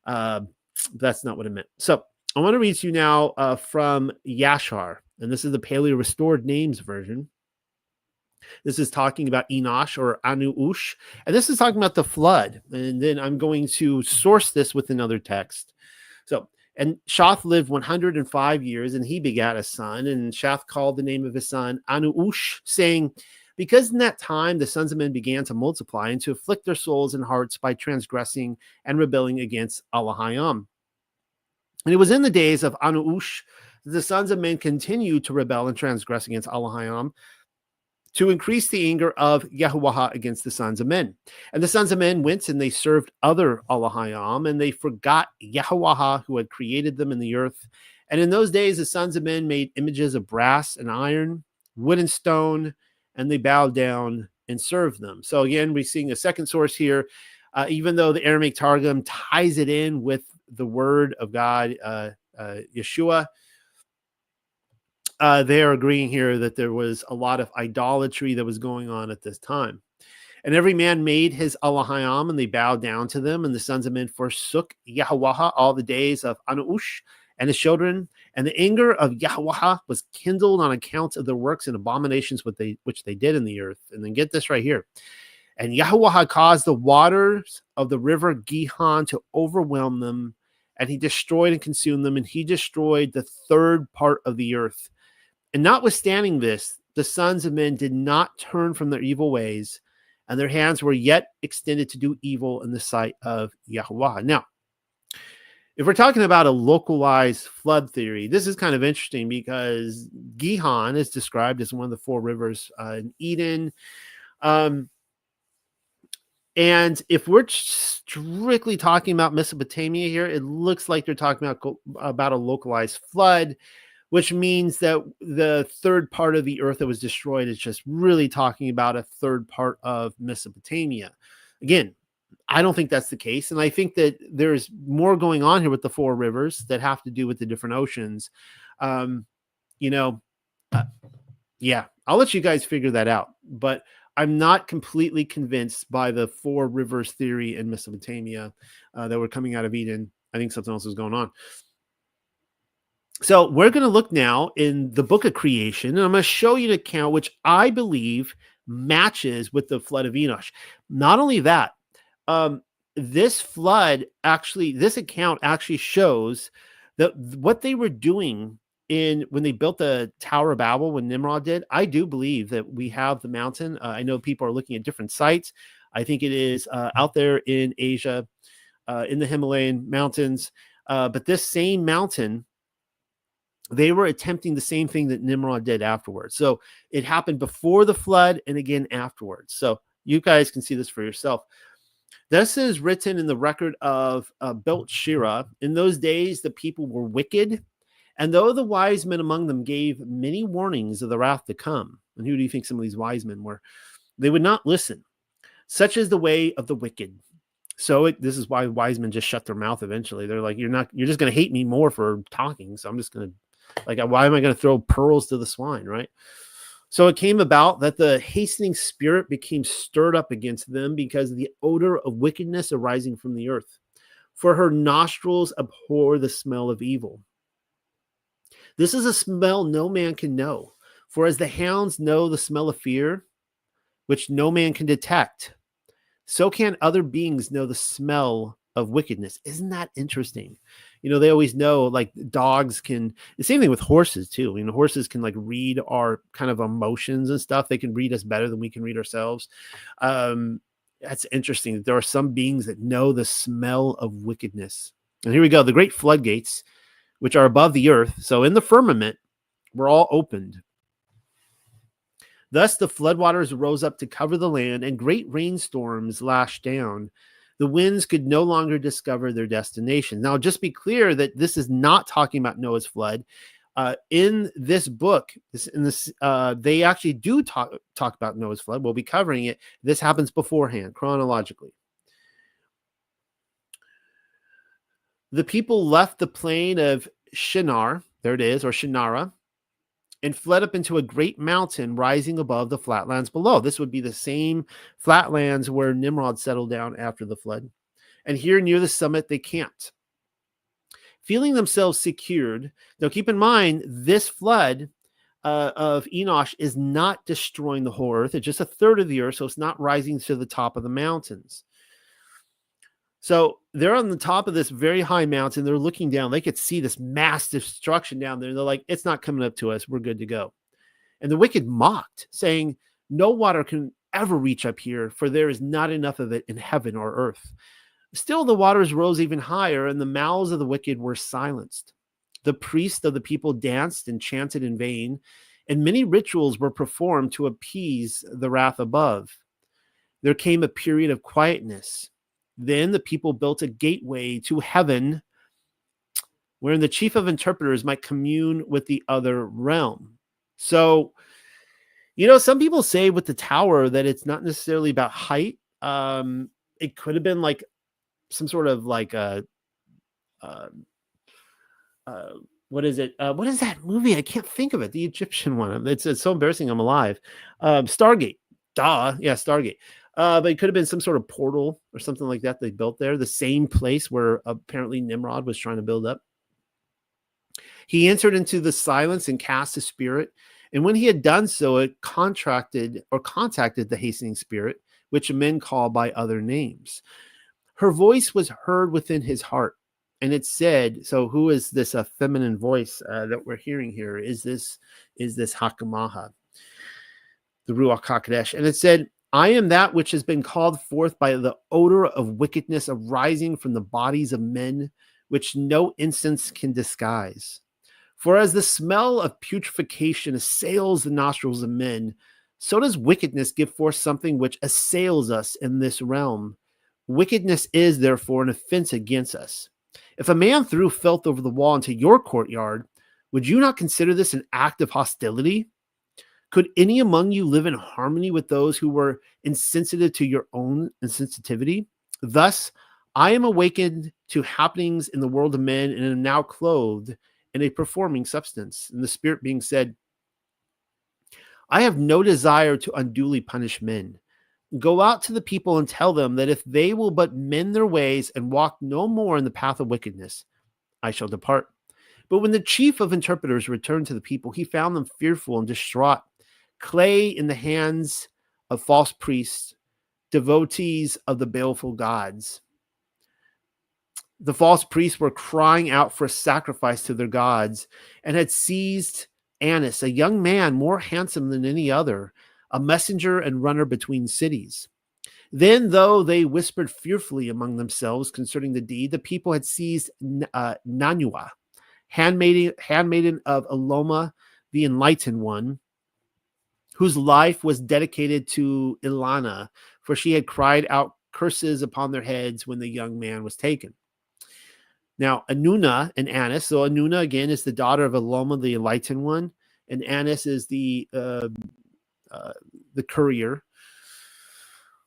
But that's not what it meant. So I want to read to you now from Yashar, and this is the Paleo Restored Names version. This is talking about Enosh or Anu-Ush, and this is talking about the flood. And then I'm going to source this with another text. So, and Shath lived 105 years, and he begat a son, and Shath called the name of his son Anu-Ush, saying, because in that time the sons of men began to multiply and to afflict their souls and hearts by transgressing and rebelling against Elohim. And it was in the days of Anu-Ush that the sons of men continued to rebel and transgress against Elohim, to increase the anger of Yahuwah against the sons of men. And the sons of men went and they served other Elohim, and they forgot Yahuwah who had created them in the earth. And in those days, the sons of men made images of brass and iron, wood and stone, and they bowed down and served them. So again, we're seeing a second source here, even though the Aramaic Targum ties it in with the word of God, Yeshua. They're agreeing here that there was a lot of idolatry that was going on at this time. And every man made his Elohim, and they bowed down to them. And the sons of men forsook Yahuwah all the days of Anu-Ush and his children. And the anger of Yahuwah was kindled on account of their works and abominations which they did in the earth. And then get this right here. And Yahuwah caused the waters of the river Gihon to overwhelm them, and he destroyed and consumed them, and he destroyed the third part of the earth. And notwithstanding this, the sons of men did not turn from their evil ways, and their hands were yet extended to do evil in the sight of Yahuwah. Now, if we're talking about a localized flood theory, this is kind of interesting because Gihon is described as one of the four rivers in Eden. And if we're strictly talking about Mesopotamia here, it looks like they're talking about a localized flood. which means that the third part of the earth that was destroyed is just really talking about a third part of Mesopotamia. Again, I don't think that's the case. And I think that there's more going on here with the four rivers that have to do with the different oceans. You know, yeah, I'll let you guys figure that out. But I'm not completely convinced by the four rivers theory in Mesopotamia that were coming out of Eden. I think something else is going on. So we're going to look now in the book of creation, and I'm going to show you an account which I believe matches with the flood of Enosh. Not only that, this account actually shows that what they were doing when they built the Tower of Babel, when Nimrod did. I do believe that we have the mountain. I know people are looking at different sites. I think it is out there in Asia, in the Himalayan mountains. But this same mountain, they were attempting the same thing that Nimrod did afterwards. So it happened before the flood and again afterwards. So you guys can see this for yourself. This is written in the record of Beltshira. In those days, the people were wicked, and though the wise men among them gave many warnings of the wrath to come, and who do you think some of these wise men were? They would not listen. Such is the way of the wicked. So this is why wise men just shut their mouth eventually. They're like, you're just going to hate me more for talking, so I'm just going to, like, why am I going to throw pearls to the swine, right? So it came about that the hastening spirit became stirred up against them because of the odor of wickedness arising from the earth. For her nostrils abhor the smell of evil. This is a smell no man can know. For as the hounds know the smell of fear, which no man can detect, so can other beings know the smell of wickedness. Isn't that interesting? They always know, like, dogs can, the same thing with horses too. Horses can like read our kind of emotions and stuff. They can read us better than we can read ourselves. That's interesting. There are some beings that know the smell of wickedness. And here we go. The great floodgates, which are above the earth, so in the firmament, were all opened. Thus the floodwaters rose up to cover the land, and great rainstorms lashed down. The winds could no longer discover their destination. Now, just be clear that this is not talking about Noah's flood. In this book, they actually do talk about Noah's flood. We'll be covering it. This happens beforehand, chronologically. The people left the plain of Shinar, there it is, or Shinara, and fled up into a great mountain rising above the flatlands below. This would be the same flatlands where Nimrod settled down after the flood. And here near the summit, they camped, feeling themselves secured. Now, keep in mind, this flood of Enosh is not destroying the whole earth. It's just a third of the earth, so it's not rising to the top of the mountains. So they're on the top of this very high mountain. They're looking down. They could see this mass destruction down there. They're like, it's not coming up to us. We're good to go. And the wicked mocked, saying, no water can ever reach up here, for there is not enough of it in heaven or earth. Still, the waters rose even higher, and the mouths of the wicked were silenced. The priests of the people danced and chanted in vain, and many rituals were performed to appease the wrath above. There came a period of quietness. Then the people built a gateway to heaven, wherein the chief of interpreters might commune with the other realm. So, some people say with the tower that it's not necessarily about height. It could have been like some sort of like what is it? What is that movie? I can't think of it. The Egyptian one. It's so embarrassing. I'm alive. Stargate. Duh. Yeah, Stargate. But it could have been some sort of portal or something like that they built there. The same place where apparently Nimrod was trying to build up. He entered into the silence and cast his spirit. And when he had done so, it contacted the hastening spirit, which men call by other names. Her voice was heard within his heart. And it said, so who is this feminine voice that we're hearing here? Is this Hakamaha, the Ruach HaKodesh? And it said, I am that which has been called forth by the odor of wickedness arising from the bodies of men, which no incense can disguise. For as the smell of putrefaction assails the nostrils of men, so does wickedness give forth something which assails us in this realm. Wickedness is therefore an offense against us. If a man threw filth over the wall into your courtyard, Would you not consider this an act of hostility? Could any among you live in harmony with those who were insensitive to your own insensitivity? Thus, I am awakened to happenings in the world of men and am now clothed in a performing substance. And the Spirit being said, I have no desire to unduly punish men. Go out to the people and tell them that if they will but mend their ways and walk no more in the path of wickedness, I shall depart. But when the chief of interpreters returned to the people, he found them fearful and distraught, clay in the hands of false priests, devotees of the baleful gods. The false priests were crying out for a sacrifice to their gods and had seized Annas, a young man more handsome than any other, a messenger and runner between cities. Then, though they whispered fearfully among themselves concerning the deed, the people had seized Nanua, handmaiden of Eloma, the enlightened one, whose life was dedicated to Ilana, for she had cried out curses upon their heads when the young man was taken. Now, Anuna and Annas, so Anuna again is the daughter of Eloma, the enlightened one, and Annas is the courier,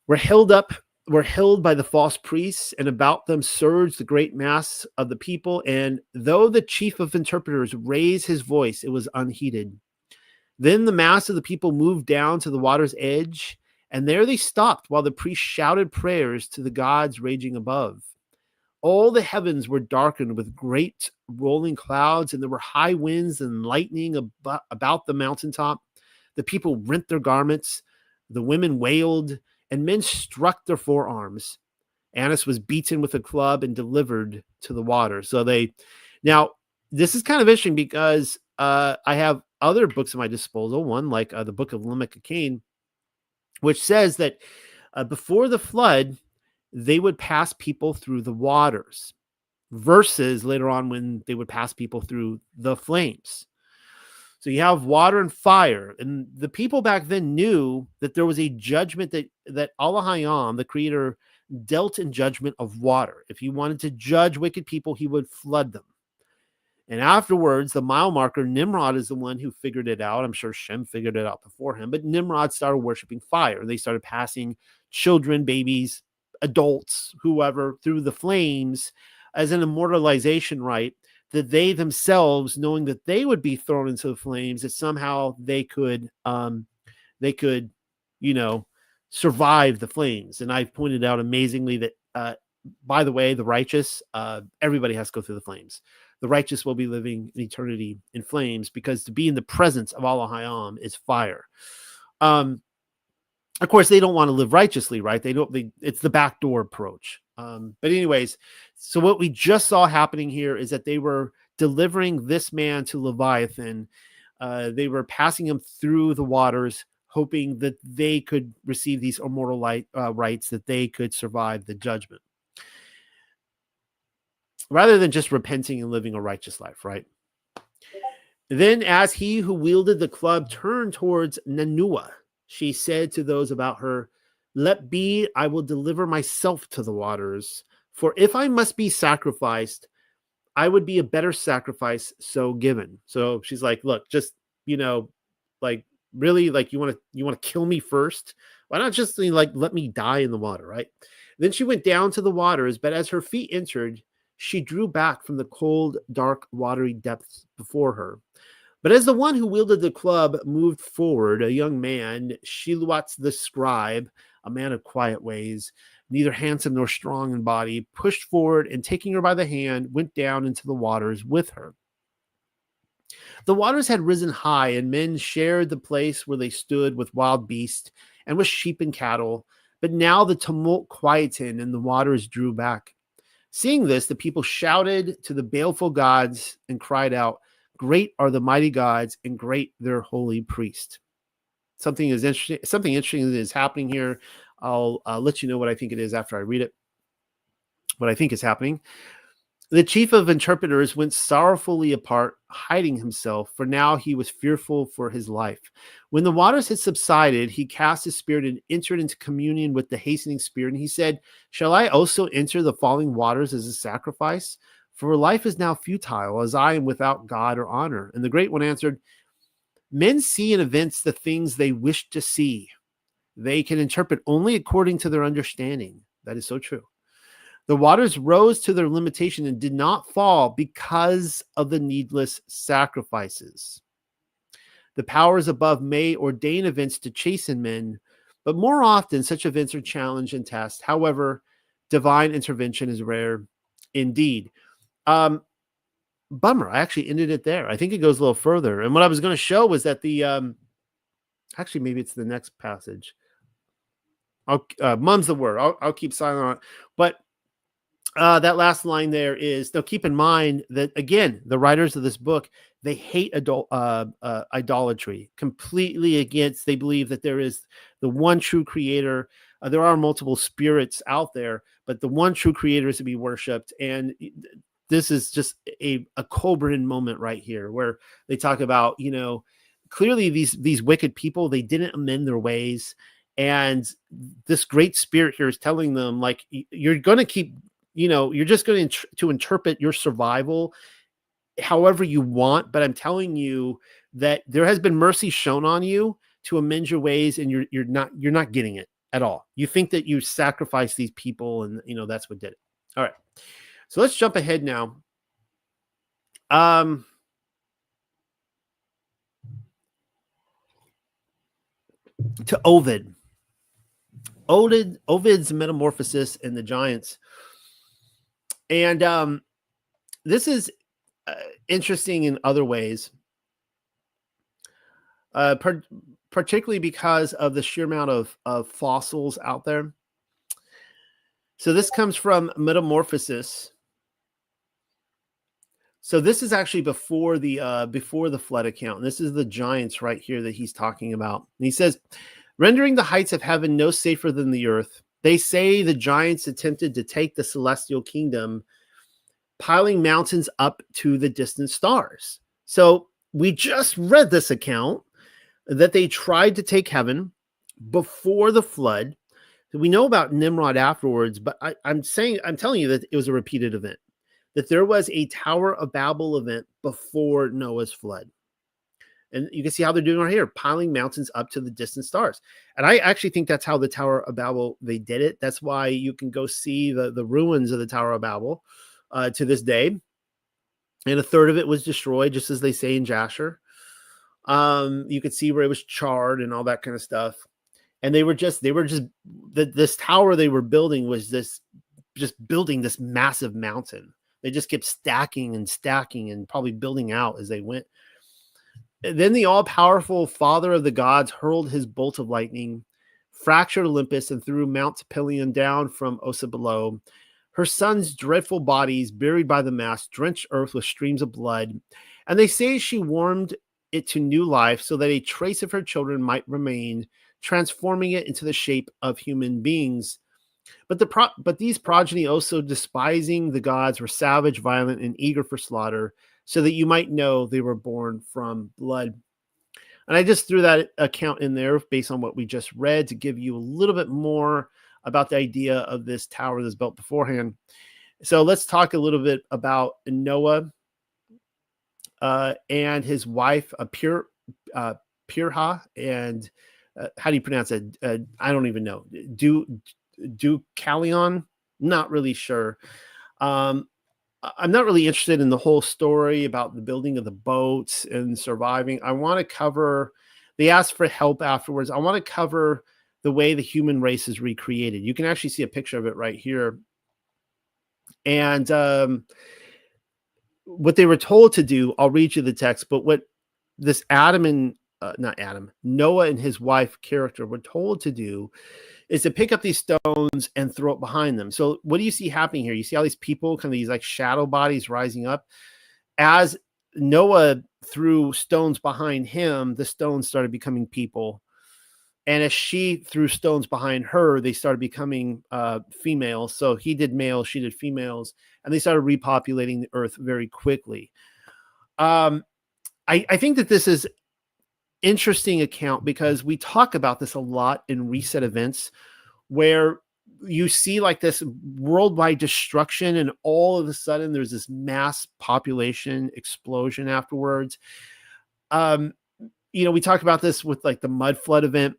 were held by the false priests, and about them surged the great mass of the people. And though the chief of interpreters raised his voice, it was unheeded. Then the mass of the people moved down to the water's edge, and there they stopped while the priest shouted prayers to the gods raging above. All the heavens were darkened with great rolling clouds, and there were high winds and lightning about the mountaintop. The people rent their garments, the women wailed, and men struck their forearms. Annas was beaten with a club and delivered to the water. Now this is kind of interesting because I have other books at my disposal, one like the book of Lamech Cain, which says that before the flood, they would pass people through the waters, versus later on when they would pass people through the flames. So you have water and fire, and the people back then knew that there was a judgment that Allah Hayam, the creator, dealt in judgment of water. If he wanted to judge wicked people, he would flood them. And afterwards, the mile marker, Nimrod, is the one who figured it out. I'm sure Shem figured it out before him, but Nimrod started worshiping fire. They started passing children, babies, adults, whoever, through the flames as an immortalization rite, that they themselves, knowing that they would be thrown into the flames, that somehow they could survive the flames. And I've pointed out amazingly that, by the way, the righteous, everybody has to go through the flames. The righteous will be living in eternity in flames, because to be in the presence of Allah Hayam is fire. Of course, they don't want to live righteously, right? It's the backdoor approach. But anyways, so what we just saw happening here is that they were delivering this man to Leviathan. They were passing him through the waters, hoping that they could receive these immortal rights, that they could survive the judgment, rather than just repenting and living a righteous life, right? Then, as he who wielded the club turned towards Nanua, she said to those about her, "Let be, I will deliver myself to the waters. For if I must be sacrificed, I would be a better sacrifice so given." So she's like, look, just, really, you want to kill me first? Why not just let me die in the water, right? Then she went down to the waters, but as her feet entered, she drew back from the cold, dark, watery depths before her. But as the one who wielded the club moved forward, a young man, Shiluatz the scribe, a man of quiet ways, neither handsome nor strong in body, pushed forward and, taking her by the hand, went down into the waters with her. The waters had risen high, and men shared the place where they stood with wild beasts and with sheep and cattle. But now the tumult quieted, and the waters drew back. Seeing this, the people shouted to the baleful gods and cried out, "Great are the mighty gods, and great their holy priest." Something interesting is happening here. I'll let you know what I think it is after I read it. What I think is happening. The chief of interpreters went sorrowfully apart, hiding himself, for now he was fearful for his life. When the waters had subsided, he cast his spirit and entered into communion with the hastening spirit. And he said, "Shall I also enter the falling waters as a sacrifice? For life is now futile, as I am without God or honor. And the great one answered, men see in events the things they wish to see. They can interpret only according to their understanding. That is so true. The waters rose to their limitation and did not fall because of the needless sacrifices. The powers above may ordain events to chasten men, but more often such events are challenged and tested. However, divine intervention is rare indeed. Bummer. I actually ended it there. I think it goes a little further. And what I was going to show was that actually, maybe it's the next passage. Mum's the word. I'll keep silent on it. But that last line there is, now keep in mind that, again, the writers of this book, they hate idolatry completely against. They believe that there is the one true creator. There are multiple spirits out there, but the one true creator is to be worshipped. And this is just a Colburn moment right here, where they talk about, clearly these wicked people, they didn't amend their ways. And this great spirit here is telling them, like, you're going to keep, you're just going to interpret your survival however you want. But I'm telling you that there has been mercy shown on you to amend your ways, and you're not getting it at all. You think that you sacrifice these people, and that's what did it. All right. So let's jump ahead now. To Ovid's Metamorphosis and the Giants. And this is interesting in other ways, particularly because of the sheer amount of fossils out there. So this comes from Metamorphosis. So this is actually before the flood account. And this is the giants right here that he's talking about. And he says, rendering the heights of heaven no safer than the earth, they say the giants attempted to take the celestial kingdom, piling mountains up to the distant stars. So we just read this account that they tried to take heaven before the flood. We know about Nimrod afterwards, but I'm telling you that it was a repeated event, that there was a Tower of Babel event before Noah's flood. And you can see how they're doing right here, piling mountains up to the distant stars. And I actually think that's how the Tower of Babel, they did it. That's why you can go see the ruins of the Tower of Babel to this day. And a third of it was destroyed, just as they say in Jasher. You could see where it was charred and all that kind of stuff. And this tower they were building was just building this massive mountain. They just kept stacking and probably building out as they went. And then the all-powerful father of the gods hurled his bolt of lightning, fractured Olympus, and threw Mount Pelion down from Ossa below. Her sons' dreadful bodies, buried by the mass, drenched earth with streams of blood. And they say she warmed it to new life so that a trace of her children might remain, transforming it into the shape of human beings. But these progeny, also despising the gods, were savage, violent, and eager for slaughter, so that you might know they were born from blood. And I just threw that account in there based on what we just read to give you a little bit more about the idea of this tower that's built beforehand. So let's talk a little bit about Noah and his wife, Pirha, and how do you pronounce it? I don't even know. Deucalion? Not really sure. I'm not really interested in the whole story about the building of the boats and surviving. I want to cover, they asked for help afterwards. I want to cover the way the human race is recreated. You can actually see a picture of it right here. And what they were told to do, I'll read you the text, but what this Noah and his wife character were told to do is to pick up these stones and throw it behind them. So what do you see happening here? You see all these people, kind of these like shadow bodies rising up. As Noah threw stones behind him, the stones started becoming people. And as she threw stones behind her, they started becoming females. So he did males, she did females, and they started repopulating the earth very quickly. I think that this is interesting account because we talk about this a lot in reset events, where you see like this worldwide destruction, and all of a sudden there's this mass population explosion afterwards. We talked about this with like the mud flood event,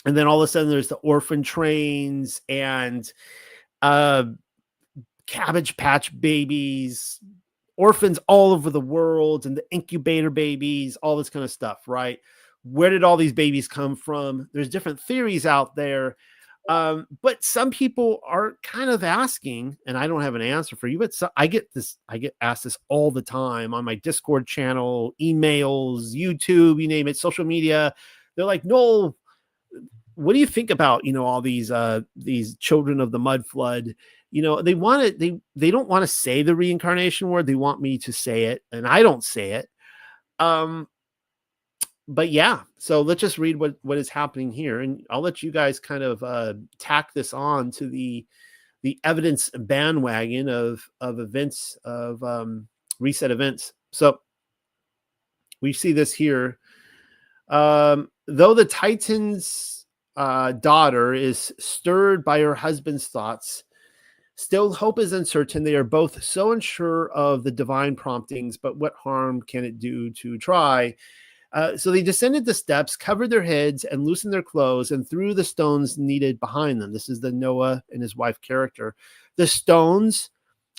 and then all of a sudden there's the orphan trains and Cabbage Patch babies, orphans all over the world, and the incubator babies, all this kind of stuff, right? Where did all these babies come from? There's different theories out there. But some people are kind of asking, and I don't have an answer for you, but I get asked this all the time on my Discord channel, emails, YouTube, you name it, social media. They're like, Noel, what do you think about, all these children of the mud flood? They don't want to say the reincarnation word. They want me to say it, and I don't say it. But yeah, so let's just read what is happening here, and I'll let you guys kind of tack this on to the evidence bandwagon of events, of reset events. So we see this here. Though the Titan's daughter is stirred by her husband's thoughts, still hope is uncertain. They are both so unsure of the divine promptings, but what harm can it do to try? So they descended the steps, covered their heads, and loosened their clothes, and threw the stones needed behind them. This is the Noah and his wife character. The stones,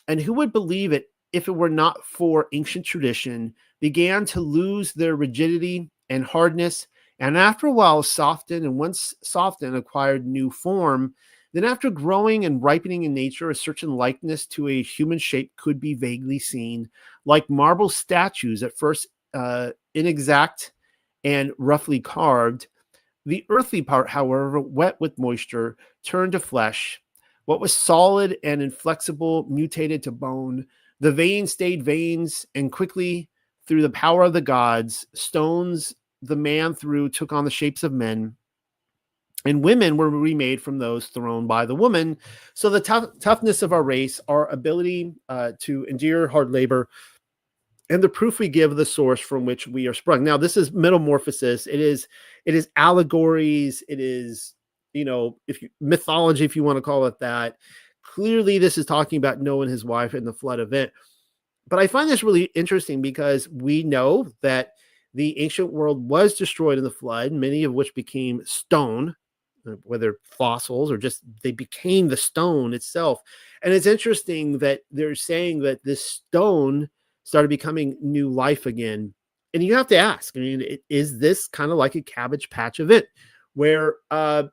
and who would believe it if it were not for ancient tradition, began to lose their rigidity and hardness, and after a while softened, and once softened, acquired new form. Then after growing and ripening in nature, a certain likeness to a human shape could be vaguely seen, like marble statues at first inexact and roughly carved. The earthy part, however, wet with moisture, turned to flesh. What was solid and inflexible mutated to bone. The veins stayed veins, and quickly, through the power of the gods, stones the man threw took on the shapes of men, and women were remade from those thrown by the woman. So the toughness of our race, our ability to endure hard labor, and the proof we give of the source from which we are sprung. Now, this is metamorphosis. It is allegories. It is, mythology, if you want to call it that. Clearly, this is talking about Noah and his wife in the flood event. But I find this really interesting because we know that the ancient world was destroyed in the flood, many of which became stone, whether fossils or just they became the stone itself. And it's interesting that they're saying that this stone started becoming new life again. And you have to ask, is this kind of like a Cabbage Patch event where, I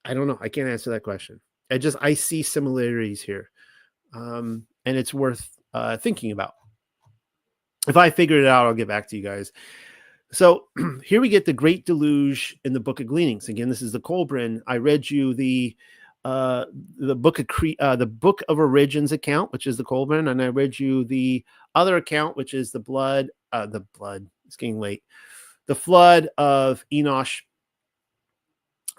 don't know. I can't answer that question. I see similarities here. And it's worth thinking about. If I figure it out, I'll get back to you guys. So here we get the Great Deluge in the Book of Gleanings. Again, this is the Colburn. I read you the book of Origins account, which is the Colburn, and I read you the other account, which is the blood. It's getting late. The flood of Enosh.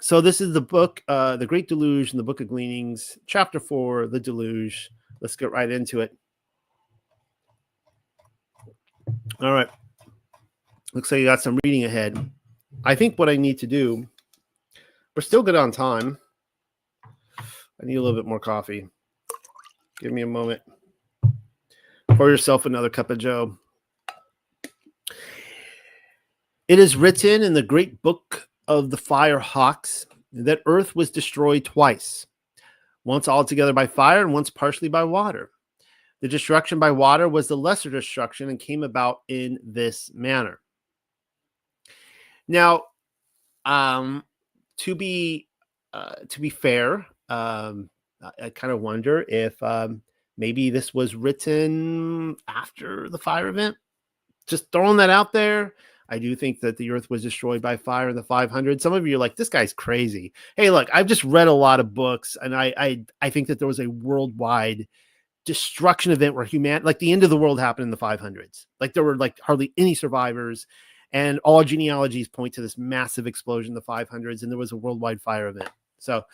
So this is the book, the Great Deluge in the Book of Gleanings, chapter 4, the Deluge. Let's get right into it. All right. Looks like you got some reading ahead. I think what I need to do, we're still good on time. I need a little bit more coffee. Give me a moment. Pour yourself another cup of joe. It is written in the great book of the fire hawks that earth was destroyed twice, once altogether by fire and once partially by water. The destruction by water was the lesser destruction and came about in this manner. Now, to be fair, I kind of wonder if maybe this was written after the fire event. Just throwing that out there. I do think that the earth was destroyed by fire in the 500. Some of you are like, this guy's crazy. Hey, look, I've just read a lot of books, and I think that there was a worldwide destruction event where like the end of the world happened in the 500s. Like there were like hardly any survivors, and all genealogies point to this massive explosion in the 500s, and there was a worldwide fire event. So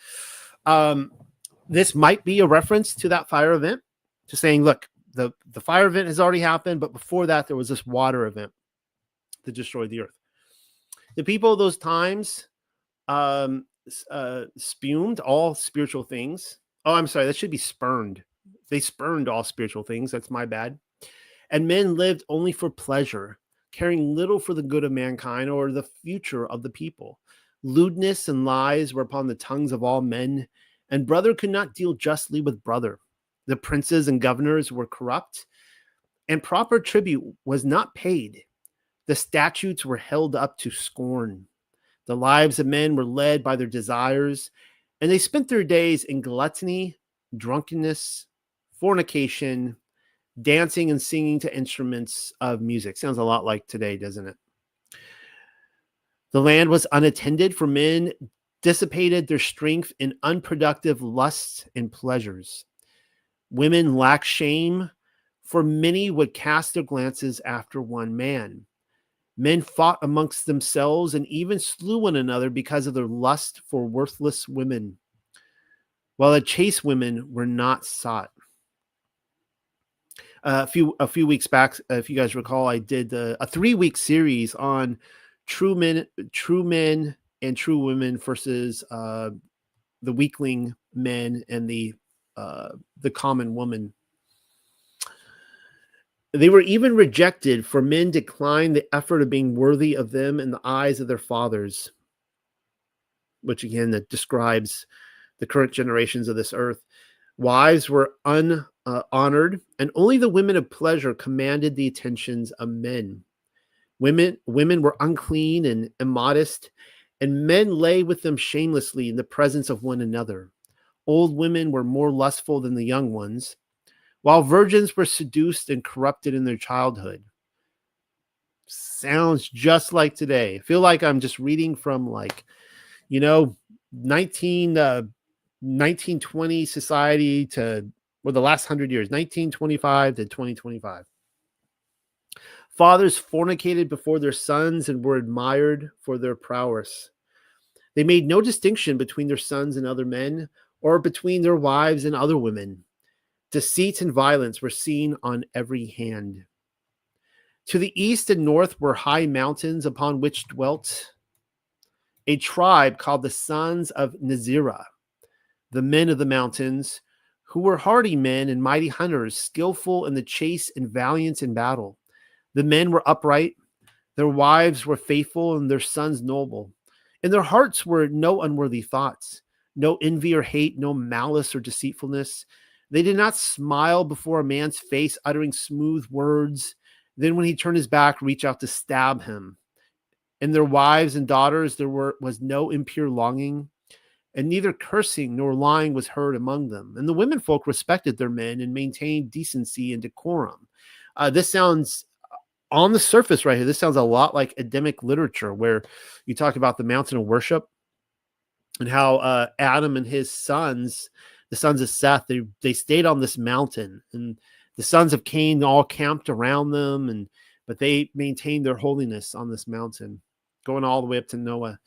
this might be a reference to that fire event, to saying, look, the fire event has already happened, but before that, there was this water event that destroyed the earth. The people of those times spumed all spiritual things. Oh, I'm sorry, that should be spurned. They spurned all spiritual things. That's my bad. And men lived only for pleasure, caring little for the good of mankind or the future of the people. Lewdness and lies were upon the tongues of all men, and brother could not deal justly with brother. The princes and governors were corrupt, and proper tribute was not paid. The statutes were held up to scorn. The lives of men were led by their desires, and they spent their days in gluttony, drunkenness, fornication, dancing, and singing to instruments of music. Sounds a lot like today, doesn't it? The land was unattended, for men dissipated their strength in unproductive lusts and pleasures. Women lacked shame, for many would cast their glances after one man. Men fought amongst themselves and even slew one another because of their lust for worthless women, while the chaste women were not sought. A few weeks back, if you guys recall, I did a 3-week series on true men, and true women versus the weakling men and the common woman. They were even rejected, for men declined the effort of being worthy of them in the eyes of their fathers, which again that describes the current generations of this earth. Wives were honored, and only the women of pleasure commanded the attentions of men. Women were unclean and immodest, and men lay with them shamelessly in the presence of one another. Old women were more lustful than the young ones, while virgins were seduced and corrupted in their childhood. Sounds just like today. I feel like I'm just reading from 1920 society to, or the last 100 years, 1925 to 2025. Fathers fornicated before their sons and were admired for their prowess. They made no distinction between their sons and other men, or between their wives and other women. Deceit and violence were seen on every hand. To the east and north were high mountains upon which dwelt a tribe called the sons of Nazirah, the men of the mountains, who were hardy men and mighty hunters, skillful in the chase and valiant in battle. The men were upright, their wives were faithful, and their sons noble. In their hearts were no unworthy thoughts, no envy or hate, no malice or deceitfulness. They did not smile before a man's face, uttering smooth words. Then when he turned his back, reach out to stab him. In their wives and daughters there was no impure longing, and neither cursing nor lying was heard among them. And the women folk respected their men and maintained decency and decorum. This sounds, on the surface right here, this sounds a lot like Adamic literature, where you talk about the mountain of worship and how Adam and his sons, the sons of Seth, they stayed on this mountain, and the sons of Cain all camped around them, but they maintained their holiness on this mountain, going all the way up to Noah.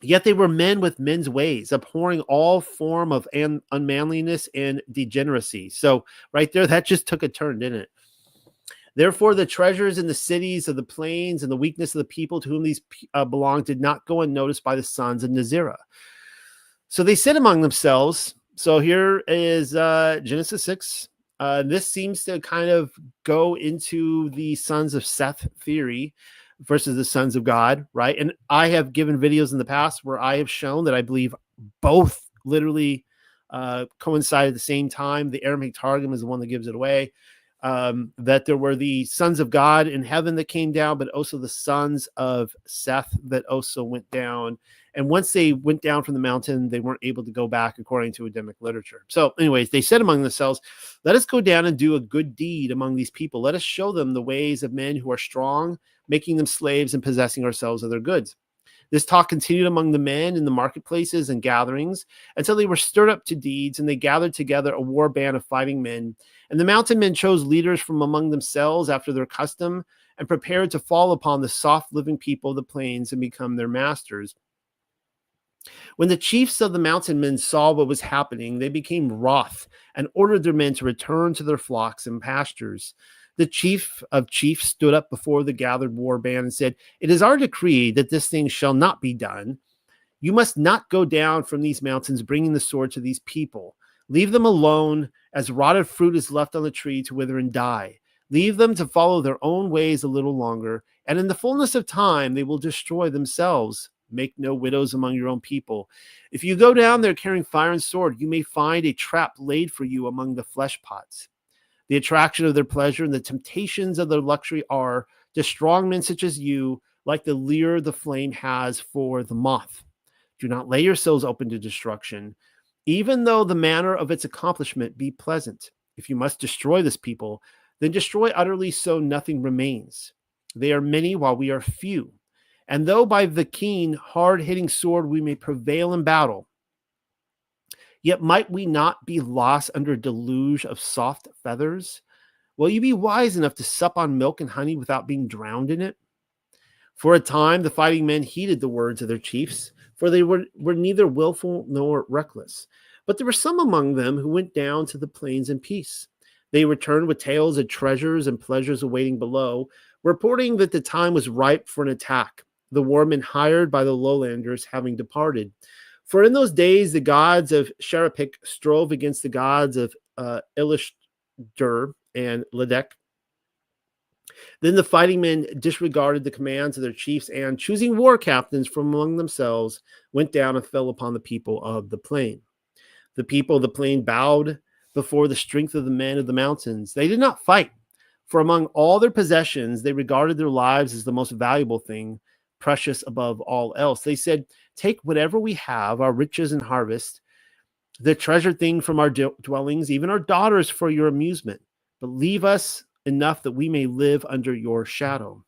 Yet they were men with men's ways, abhorring all form of unmanliness and degeneracy. So right there, that just took a turn, didn't it? Therefore, the treasures in the cities of the plains and the weakness of the people to whom these belonged did not go unnoticed by the sons of Nazirah. So they said among themselves, so here is Genesis 6. This seems to kind of go into the sons of Seth theory versus the sons of God, right? And I have given videos in the past where I have shown that I believe both literally coincide at the same time. The Aramaic Targum is the one that gives it away. That there were the sons of God in heaven that came down, but also the sons of Seth that also went down. And once they went down from the mountain, they weren't able to go back according to Adamic literature. So anyways, they said among themselves, let us go down and do a good deed among these people. Let us show them the ways of men who are strong, making them slaves and possessing ourselves of their goods. This talk continued among the men in the marketplaces and gatherings until they were stirred up to deeds, and they gathered together a war band of fighting men. And the mountain men chose leaders from among themselves after their custom and prepared to fall upon the soft living people of the plains and become their masters. When the chiefs of the mountain men saw what was happening, they became wroth and ordered their men to return to their flocks and pastures. The chief of chiefs stood up before the gathered war band and said, "It is our decree that this thing shall not be done. You must not go down from these mountains, bringing the sword to these people. Leave them alone, as rotted fruit is left on the tree to wither and die. Leave them to follow their own ways a little longer, and in the fullness of time they will destroy themselves. Make no widows among your own people. If you go down there carrying fire and sword, you may find a trap laid for you among the flesh pots. The attraction of their pleasure and the temptations of their luxury are to strong men such as you, like the lure the flame has for the moth. Do not lay yourselves open to destruction, even though the manner of its accomplishment be pleasant. If you must destroy this people, then destroy utterly, so nothing remains. They are many while we are few. And though by the keen, hard-hitting sword we may prevail in battle, yet might we not be lost under a deluge of soft feathers? Will you be wise enough to sup on milk and honey without being drowned in it? For a time, the fighting men heeded the words of their chiefs, for they were neither willful nor reckless. But there were some among them who went down to the plains in peace. They returned with tales of treasures and pleasures awaiting below, reporting that the time was ripe for an attack, the warmen hired by the lowlanders having departed. For in those days, the gods of Sharapik strove against the gods of Ilishdur and Ledek. Then the fighting men disregarded the commands of their chiefs and, choosing war captains from among themselves, went down and fell upon the people of the plain. The people of the plain bowed before the strength of the men of the mountains. They did not fight, for among all their possessions, they regarded their lives as the most valuable thing, precious above all else. They said, take whatever we have, our riches and harvest, the treasured thing from our dwellings, even our daughters for your amusement, but leave us enough that we may live under your shadow.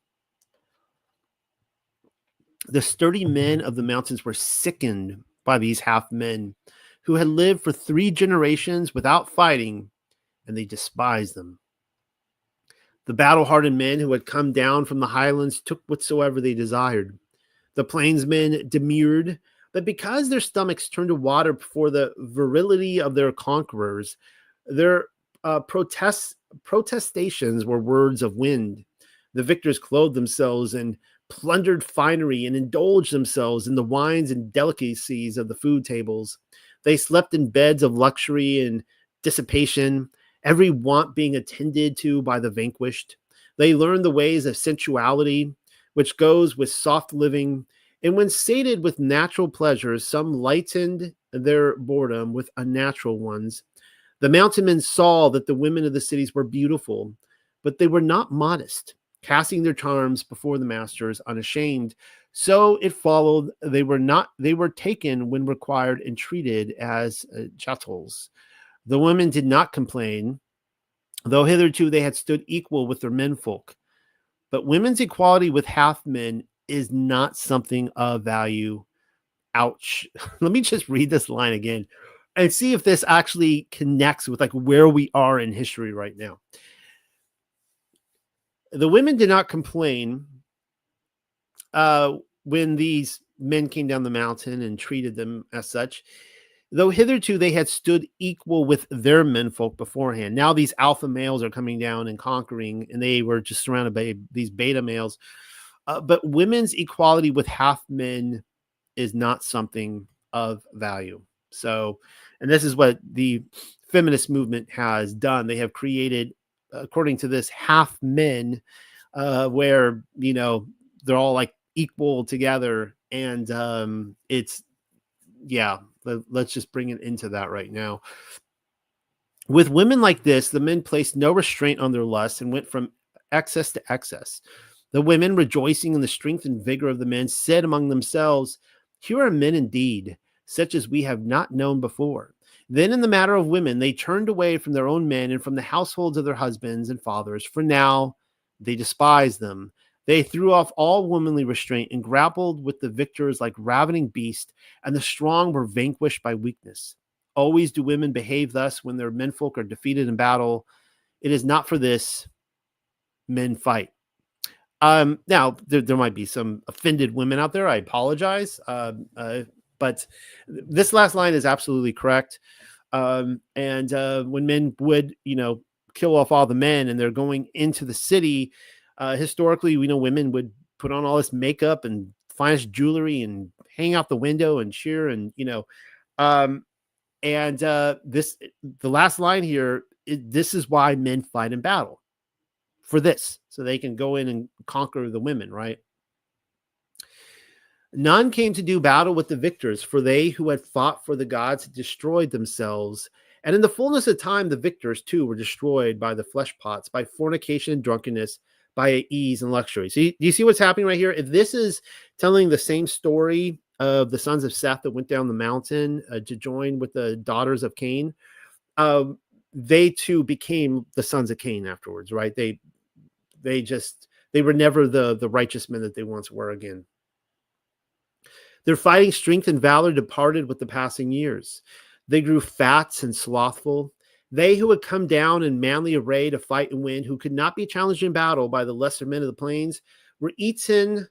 The sturdy men of the mountains were sickened by these half men who had lived for 3 generations without fighting, and they despised them. The battle-hardened men who had come down from the highlands took whatsoever they desired. The plainsmen demurred, but because their stomachs turned to water before the virility of their conquerors, their protestations were words of wind. The victors clothed themselves in plundered finery and indulged themselves in the wines and delicacies of the food tables. They slept in beds of luxury and dissipation, every want being attended to by the vanquished. They learned the ways of sensuality, which goes with soft living, and when sated with natural pleasures, some lightened their boredom with unnatural ones. The mountain men saw that the women of the cities were beautiful, but they were not modest, casting their charms before the masters unashamed. So it followed they were taken when required and treated as chattels. The women did not complain, though hitherto they had stood equal with their menfolk. But women's equality with half men is not something of value. Ouch. Let me just read this line again and see if this actually connects with like where we are in history right now. The women did not complain when these men came down the mountain and treated them as such, though hitherto they had stood equal with their menfolk beforehand. Now these alpha males are coming down and conquering, and they were just surrounded by these beta males. But women's equality with half men is not something of value. So, and this is what the feminist movement has done. They have created, according to this, half men, where, you know, they're all like equal together. And it's, yeah, let's just bring it into that right now. With women like this, the men placed no restraint on their lust and went from excess to excess. The women, rejoicing in the strength and vigor of the men, said among themselves, here are men indeed, such as we have not known before. Then in the matter of women, they turned away from their own men and from the households of their husbands and fathers, for now they despised them. They threw off all womanly restraint and grappled with the victors like ravening beasts, and the strong were vanquished by weakness. Always do women behave thus when their menfolk are defeated in battle. It is not for this men fight. Now, there might be some offended women out there. I apologize. But this last line is absolutely correct. And when men would, kill off all the men and they're going into the city, historically, we know women would put on all this makeup and finest jewelry and hang out the window and cheer. And, um, the last line here, this is why men fight in battle, for this, so they can go in and conquer the women, right? None came to do battle with the victors, for they who had fought for the gods had destroyed themselves. And in the fullness of time, the victors too were destroyed by the flesh pots, by fornication and drunkenness, by ease and luxury. So do you see what's happening right here? If this is telling the same story of the sons of Seth that went down the mountain to join with the daughters of Cain, they too became the sons of Cain afterwards, right? They were never the righteous men that they once were again. Their fighting strength and valor departed with the passing years. They grew fat and slothful. They who had come down in manly array to fight and win, who could not be challenged in battle by the lesser men of the plains, were eaten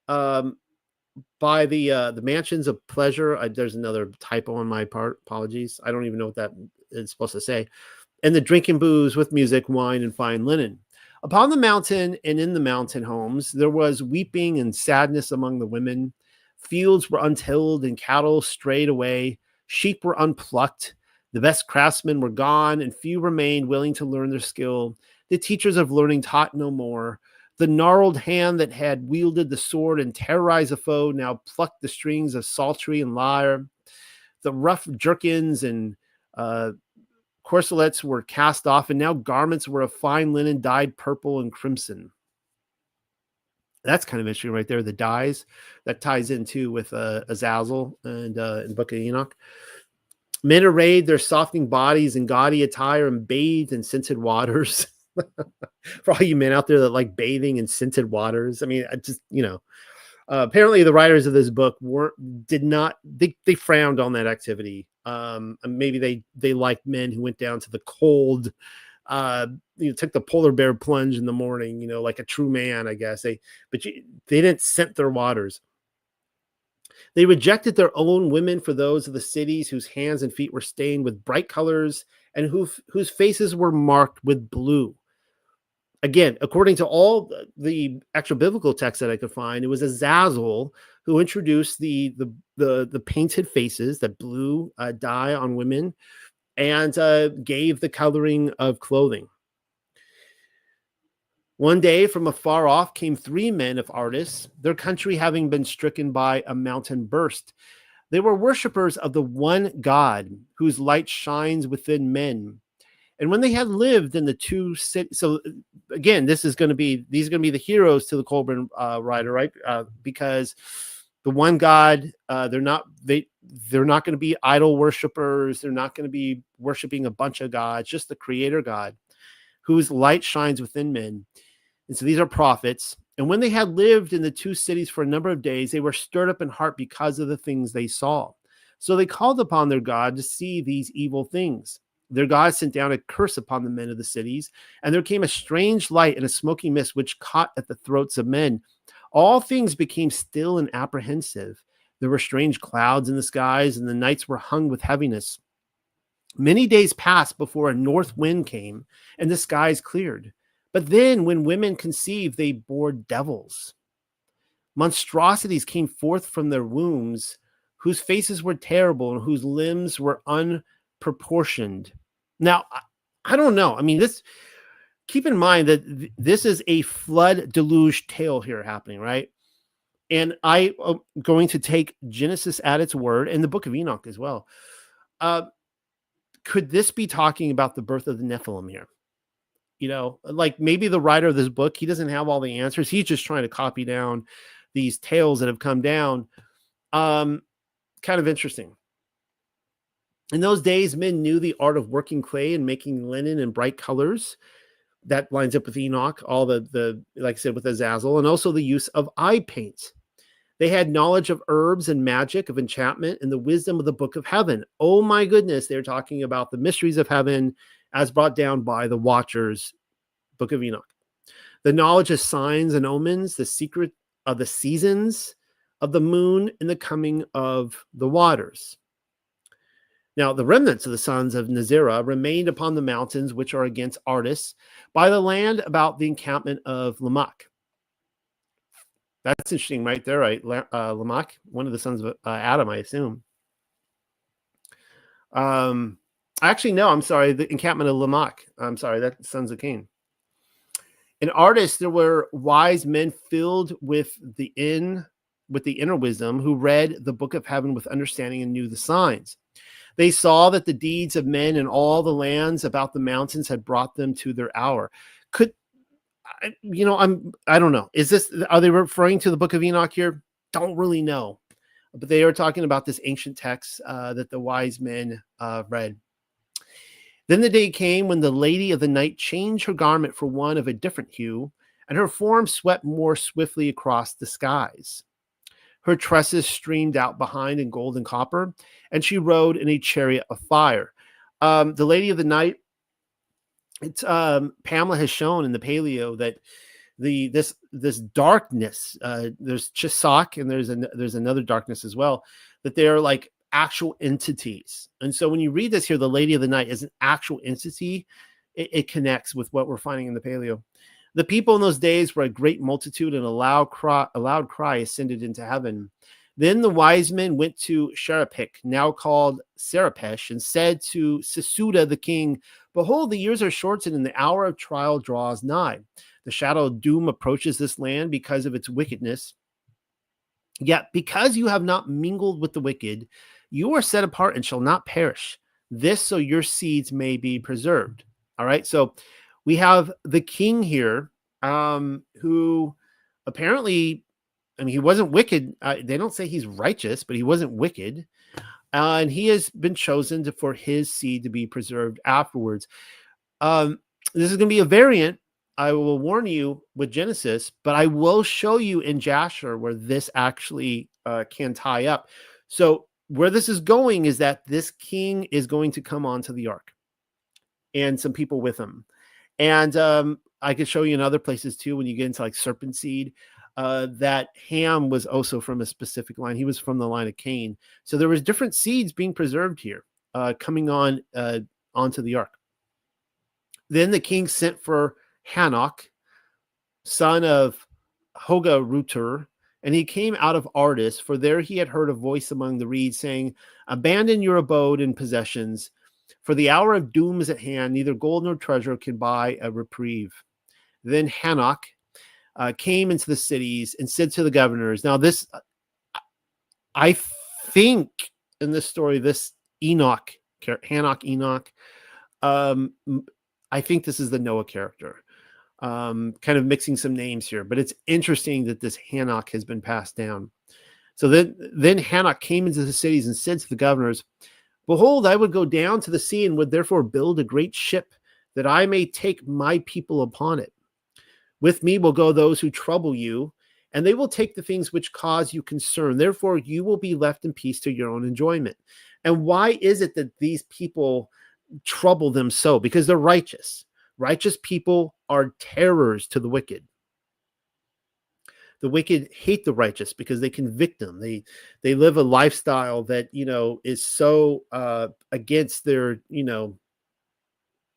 by the mansions of pleasure. There's another typo on my part. Apologies. I don't even know what that is supposed to say. And the drinking booze with music, wine, and fine linen. Upon the mountain and in the mountain homes, there was weeping and sadness among the women. Fields were untilled and cattle strayed away. Sheep were unplucked. The best craftsmen were gone, and few remained willing to learn their skill. The teachers of learning taught no more. The gnarled hand that had wielded the sword and terrorized a foe now plucked the strings of psaltery and lyre. The rough jerkins and corselets were cast off, and now garments were of fine linen dyed purple and crimson. That's kind of interesting right there. The dyes that ties into with Azazel and in the book of Enoch. Men arrayed their softening bodies in gaudy attire and bathed in scented waters. For all you men out there that like bathing in scented waters. I mean, apparently the writers of this book they frowned on that activity. Maybe they liked men who went down to the cold, took the polar bear plunge in the morning, like a true man, I guess. They didn't scent their waters. They rejected their own women for those of the cities whose hands and feet were stained with bright colors and whose faces were marked with blue. Again, according to all the actual biblical texts that I could find, it was Azazel who introduced the painted faces, that blue dye on women, and gave the coloring of clothing. One day from afar off came 3 men of artists, their country having been stricken by a mountain burst. They were worshippers of the one God, whose light shines within men. And when they had lived in the 2 cities, so again, these are going to be the heroes to the Colburn writer, right? Because the one God, they're not going to be idol worshipers. They're not going to be worshiping a bunch of gods, just the Creator God, whose light shines within men. And so these are prophets. And when they had lived in the 2 cities for a number of days, they were stirred up in heart because of the things they saw. So they called upon their God to see these evil things. Their God sent down a curse upon the men of the cities, and there came a strange light and a smoky mist which caught at the throats of men. All things became still and apprehensive. There were strange clouds in the skies, and the nights were hung with heaviness. Many days passed before a north wind came, and the skies cleared. But then, when women conceived, they bore devils. Monstrosities came forth from their wombs, whose faces were terrible and whose limbs were unproportioned. Now, I don't know. I mean, keep in mind that this is a flood deluge tale here happening, right? And I am going to take Genesis at its word, and the book of Enoch as well. Could this be talking about the birth of the Nephilim here? Like maybe the writer of this book, he doesn't have all the answers. He's just trying to copy down these tales that have come down. Kind of interesting. In those days, men knew the art of working clay and making linen in bright colors. That lines up with Enoch, all the like I said, with Azazel, and also the use of eye paint. They had knowledge of herbs and magic, of enchantment, and the wisdom of the book of heaven. Oh my goodness, they're talking about the mysteries of heaven as brought down by the Watchers, book of Enoch. The knowledge of signs and omens, the secret of the seasons of the moon, and the coming of the waters. Now, the remnants of the sons of Nazirah remained upon the mountains which are against Ardis, by the land about the encampment of Lamach. That's interesting, right there, right? Lamech, one of the sons of Adam, I assume. Actually, no, I'm sorry. The encampment of Lamech. I'm sorry, that's sons of Cain. In artists, there were wise men filled with the inner wisdom who read the book of heaven with understanding and knew the signs. They saw that the deeds of men in all the lands about the mountains had brought them to their hour. Could I don't know. Are they referring to the book of Enoch here? Don't really know. But they are talking about this ancient text that the wise men read. Then the day came when the lady of the night changed her garment for one of a different hue, and her form swept more swiftly across the skies. Her tresses streamed out behind in gold and copper, and she rode in a chariot of fire. The lady of the night, it's Pamela has shown in the Paleo that this darkness, there's Chisak and there's another darkness as well, that they are like actual entities. And so when you read this here, the lady of the night is an actual entity. It connects with what we're finding in the Paleo. The people in those days were a great multitude, and a loud cry ascended into heaven. Then the wise men went to Sharapik, now called Serapesh, and said to Sesuda the king, "Behold, the years are shortened, and the hour of trial draws nigh. The shadow of doom approaches this land because of its wickedness. Yet because you have not mingled with the wicked, you are set apart and shall not perish. This so your seeds may be preserved." All right, so we have the king here, who apparently, I mean, he wasn't wicked. They don't say he's righteous, but he wasn't wicked. And he has been chosen for his seed to be preserved afterwards. This is going to be a variant, I will warn you, with Genesis, but I will show you in Jasher where this actually can tie up. So where this is going is that this king is going to come onto the ark and some people with him. And I could show you in other places too, when you get into like serpent seed, that Ham was also from a specific line. He was from the line of Cain. So there was different seeds being preserved here, coming onto the ark. Then the king sent for Hanok, son of Hoga-Rutur, and he came out of Ardis, for there he had heard a voice among the reeds saying, "Abandon your abode and possessions, for the hour of doom is at hand. Neither gold nor treasure can buy a reprieve." Then Hanok came into the cities and said to the governors. Now this, I think in this story, this Hanok Enoch, I think this is the Noah character. Kind of mixing some names here, but it's interesting that this Hanok has been passed down. So then Hanok came into the cities and said to the governors, "Behold, I would go down to the sea and would therefore build a great ship that I may take my people upon it. With me will go those who trouble you, and they will take the things which cause you concern. Therefore, you will be left in peace to your own enjoyment." And why is it that these people trouble them so? Because they're righteous. Righteous people are terrors to the wicked. The wicked hate the righteous because they convict them. They live a lifestyle that, is so against their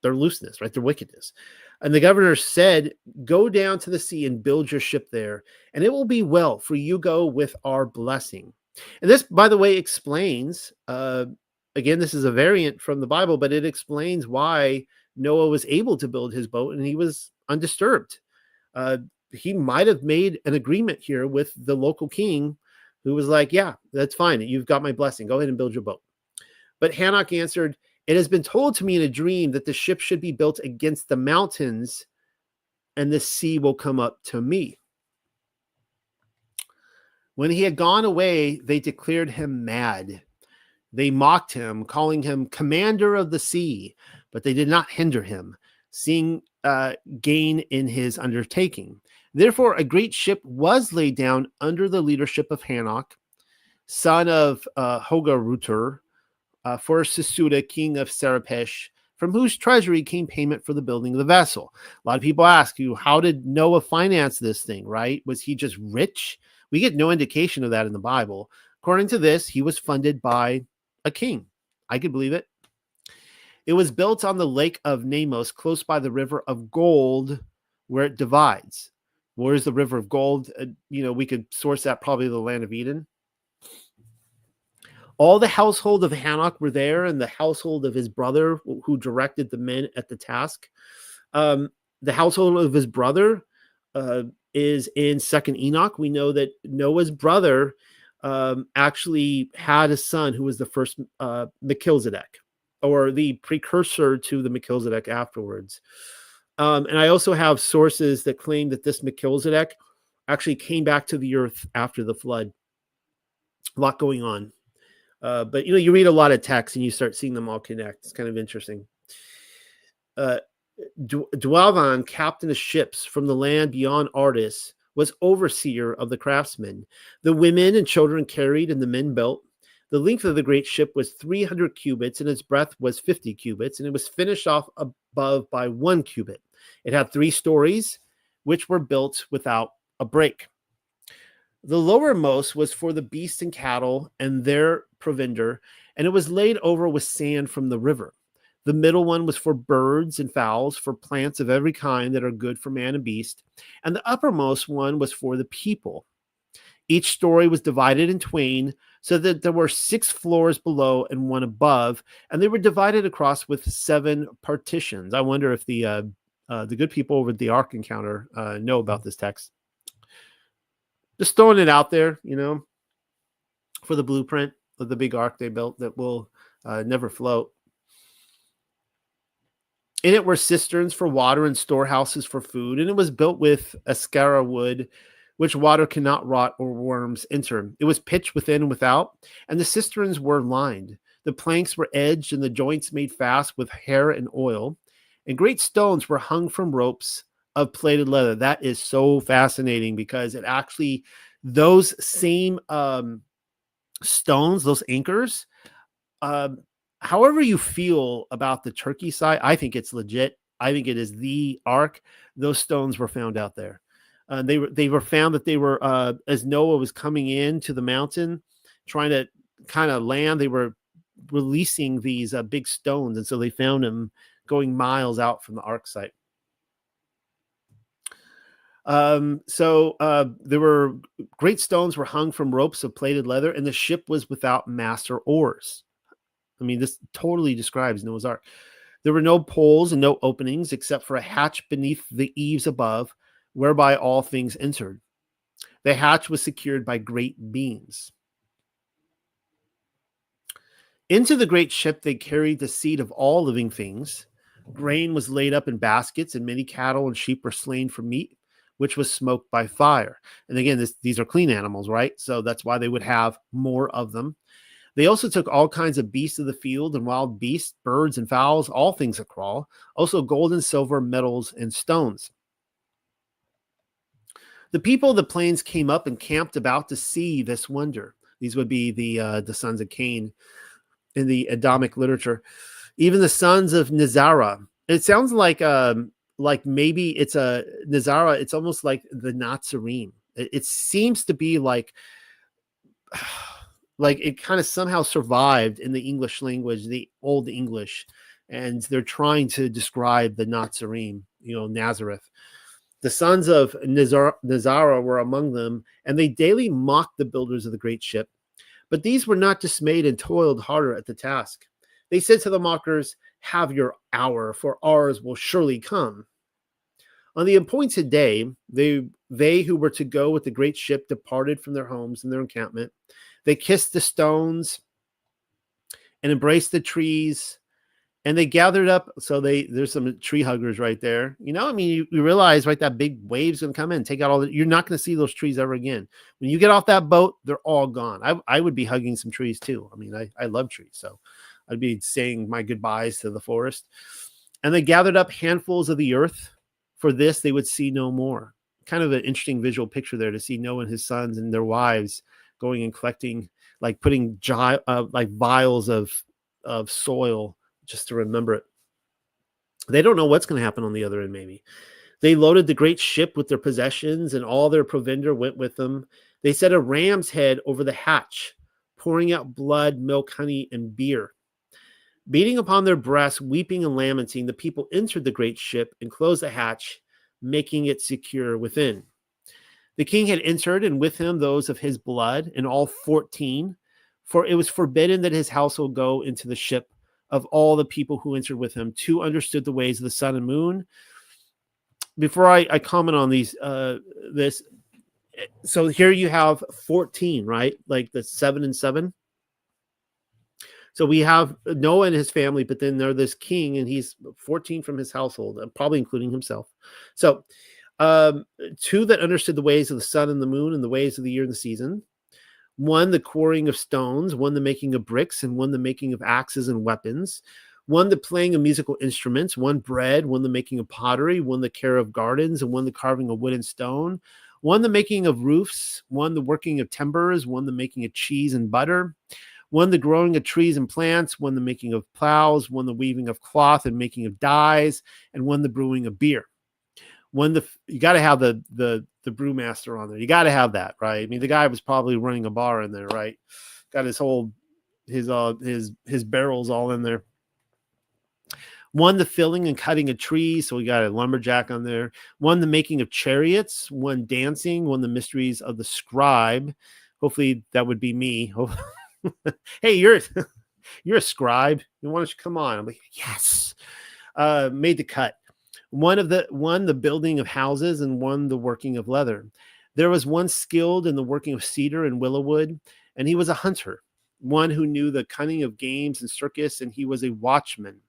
looseness, right? Their wickedness. And the governor said, "Go down to the sea and build your ship there, and it will be well, for you go with our blessing." And this, by the way, explains, again, this is a variant from the Bible, but it explains why Noah was able to build his boat and he was undisturbed. He might have made an agreement here with the local king, who was like, "Yeah, that's fine. You've got my blessing. Go ahead and build your boat." But Hanok answered, "It has been told to me in a dream that the ship should be built against the mountains, and the sea will come up to me." When he had gone away, they declared him mad. They mocked him, calling him commander of the sea, but they did not hinder him, seeing gain in his undertaking. Therefore, a great ship was laid down under the leadership of Hanok, son of Hoga-Rutur, for Sesuda, king of Serapesh, from whose treasury came payment for the building of the vessel. A lot of people ask you, how did Noah finance this thing, right? Was he just rich? We get no indication of that in the Bible. According to this, he was funded by a king. I could believe it. It was built on the lake of Namos, close by the river of Gold, where it divides. Where's the river of gold? We could source that probably the land of Eden. All the household of Hanok were there, and the household of his brother who directed the men at the task. The household of his brother is in Second Enoch. We know that Noah's brother actually had a son who was the first Melchizedek, or the precursor to the Melchizedek afterwards. And I also have sources that claim that this Melchizedek actually came back to the earth after the flood. A lot going on. But you read a lot of texts and you start seeing them all connect. It's kind of interesting. Dwalvan, captain of ships from the land beyond Ardis, was overseer of the craftsmen. The women and children carried and the men built. The length of the great ship was 300 cubits, and its breadth was 50 cubits, and it was finished off above by 1 cubit. It had 3 stories, which were built without a break. The lowermost was for the beasts and cattle and their provender, and it was laid over with sand from the river. The middle one was for birds and fowls, for plants of every kind that are good for man and beast. And the uppermost one was for the people. Each story was divided in twain, so that there were 6 floors below and 1 above, and they were divided across with 7 partitions. I wonder if the good people over at the Ark Encounter know about this text. Just throwing it out there, for the blueprint of the big ark they built that will never float. In it were cisterns for water and storehouses for food, and it was built with ascara wood, which water cannot rot or worms enter. It was pitched within and without, and the cisterns were lined. The planks were edged and the joints made fast with hair and oil, and great stones were hung from ropes of plated leather. That is so fascinating because it actually, those same stones, those anchors, however you feel about the Turkey side, I think it's legit. I think it is the ark. Those stones were found out there. They were found that they were, as Noah was coming into the mountain, trying to kind of land, they were releasing these big stones. And so they found them going miles out from the ark site. There were great stones were hung from ropes of plated leather, and the ship was without mast or oars. I mean, this totally describes Noah's Ark. There were no poles and no openings except for a hatch beneath the eaves above, whereby all things entered. The hatch was secured by great beams. Into the great ship they carried the seed of all living things. Grain was laid up in baskets, and many cattle and sheep were slain for meat, which was smoked by fire. And again, these are clean animals, right? So that's why they would have more of them. They also took all kinds of beasts of the field and wild beasts, birds and fowls, all things that crawl, also gold and silver, metals and stones. The people of the plains came up and camped about to see this wonder. These would be the sons of Cain in the Adamic literature. Even the sons of Nizara. It sounds like maybe it's a Nizara. It's almost like the Nazarene. It seems to be like it kind of somehow survived in the English language, the Old English, and they're trying to describe the Nazarene, Nazareth. The sons of Nizara were among them, and they daily mocked the builders of the great ship. But these were not dismayed and toiled harder at the task. They said to the mockers, "Have your hour, for ours will surely come." On the appointed day, they who were to go with the great ship departed from their homes and their encampment. They kissed the stones and embraced the trees, and they gathered up. So there's some tree huggers right there. You realize, right, that big wave's going to come in, take out you're not going to see those trees ever again. When you get off that boat, they're all gone. I would be hugging some trees too. I mean, I love trees, so I'd be saying my goodbyes to the forest. And they gathered up handfuls of the earth. For this, they would see no more. Kind of an interesting visual picture there to see Noah and his sons and their wives going and collecting, like putting like vials of soil just to remember it. They don't know what's going to happen on the other end, maybe. They loaded the great ship with their possessions, and all their provender went with them. They set a ram's head over the hatch, pouring out blood, milk, honey, and beer. Beating upon their breasts, weeping and lamenting, the people entered the great ship and closed the hatch, making it secure within. The king had entered, and with him those of his blood, and all 14. For it was forbidden that his household go into the ship of all the people who entered with him. 2 understood the ways of the sun and moon. Before I comment on this, so here you have 14, right? Like the 7 and 7. So we have Noah and his family, but then there's this king, and he's 14 from his household, probably including himself. So 2 that understood the ways of the sun and the moon and the ways of the year and the season. 1, the quarrying of stones. 1, the making of bricks. And 1, the making of axes and weapons. 1, the playing of musical instruments. 1, bread. 1, the making of pottery. 1, the care of gardens. And 1, the carving of wood and stone. 1, the making of roofs. 1, the working of timbers. 1, the making of cheese and butter. 1, the growing of trees and plants. 1, the making of plows. 1, the weaving of cloth and making of dyes. And 1, the brewing of beer. 1, you got to have the brewmaster on there. You got to have that, right? I mean, the guy was probably running a bar in there, right? Got his whole his barrels all in there. 1, the filling and cutting of trees. So we got a lumberjack on there. 1, the making of chariots. 1, dancing. 1, the mysteries of the scribe. Hopefully that would be me. Hey, you're a scribe. You want to come on? I'm like, yes. Made the cut. 1, the building of houses, and 1, the working of leather. There was 1 skilled in the working of cedar and willow wood, and he was a hunter. 1 who knew the cunning of games and circus, and he was a watchman.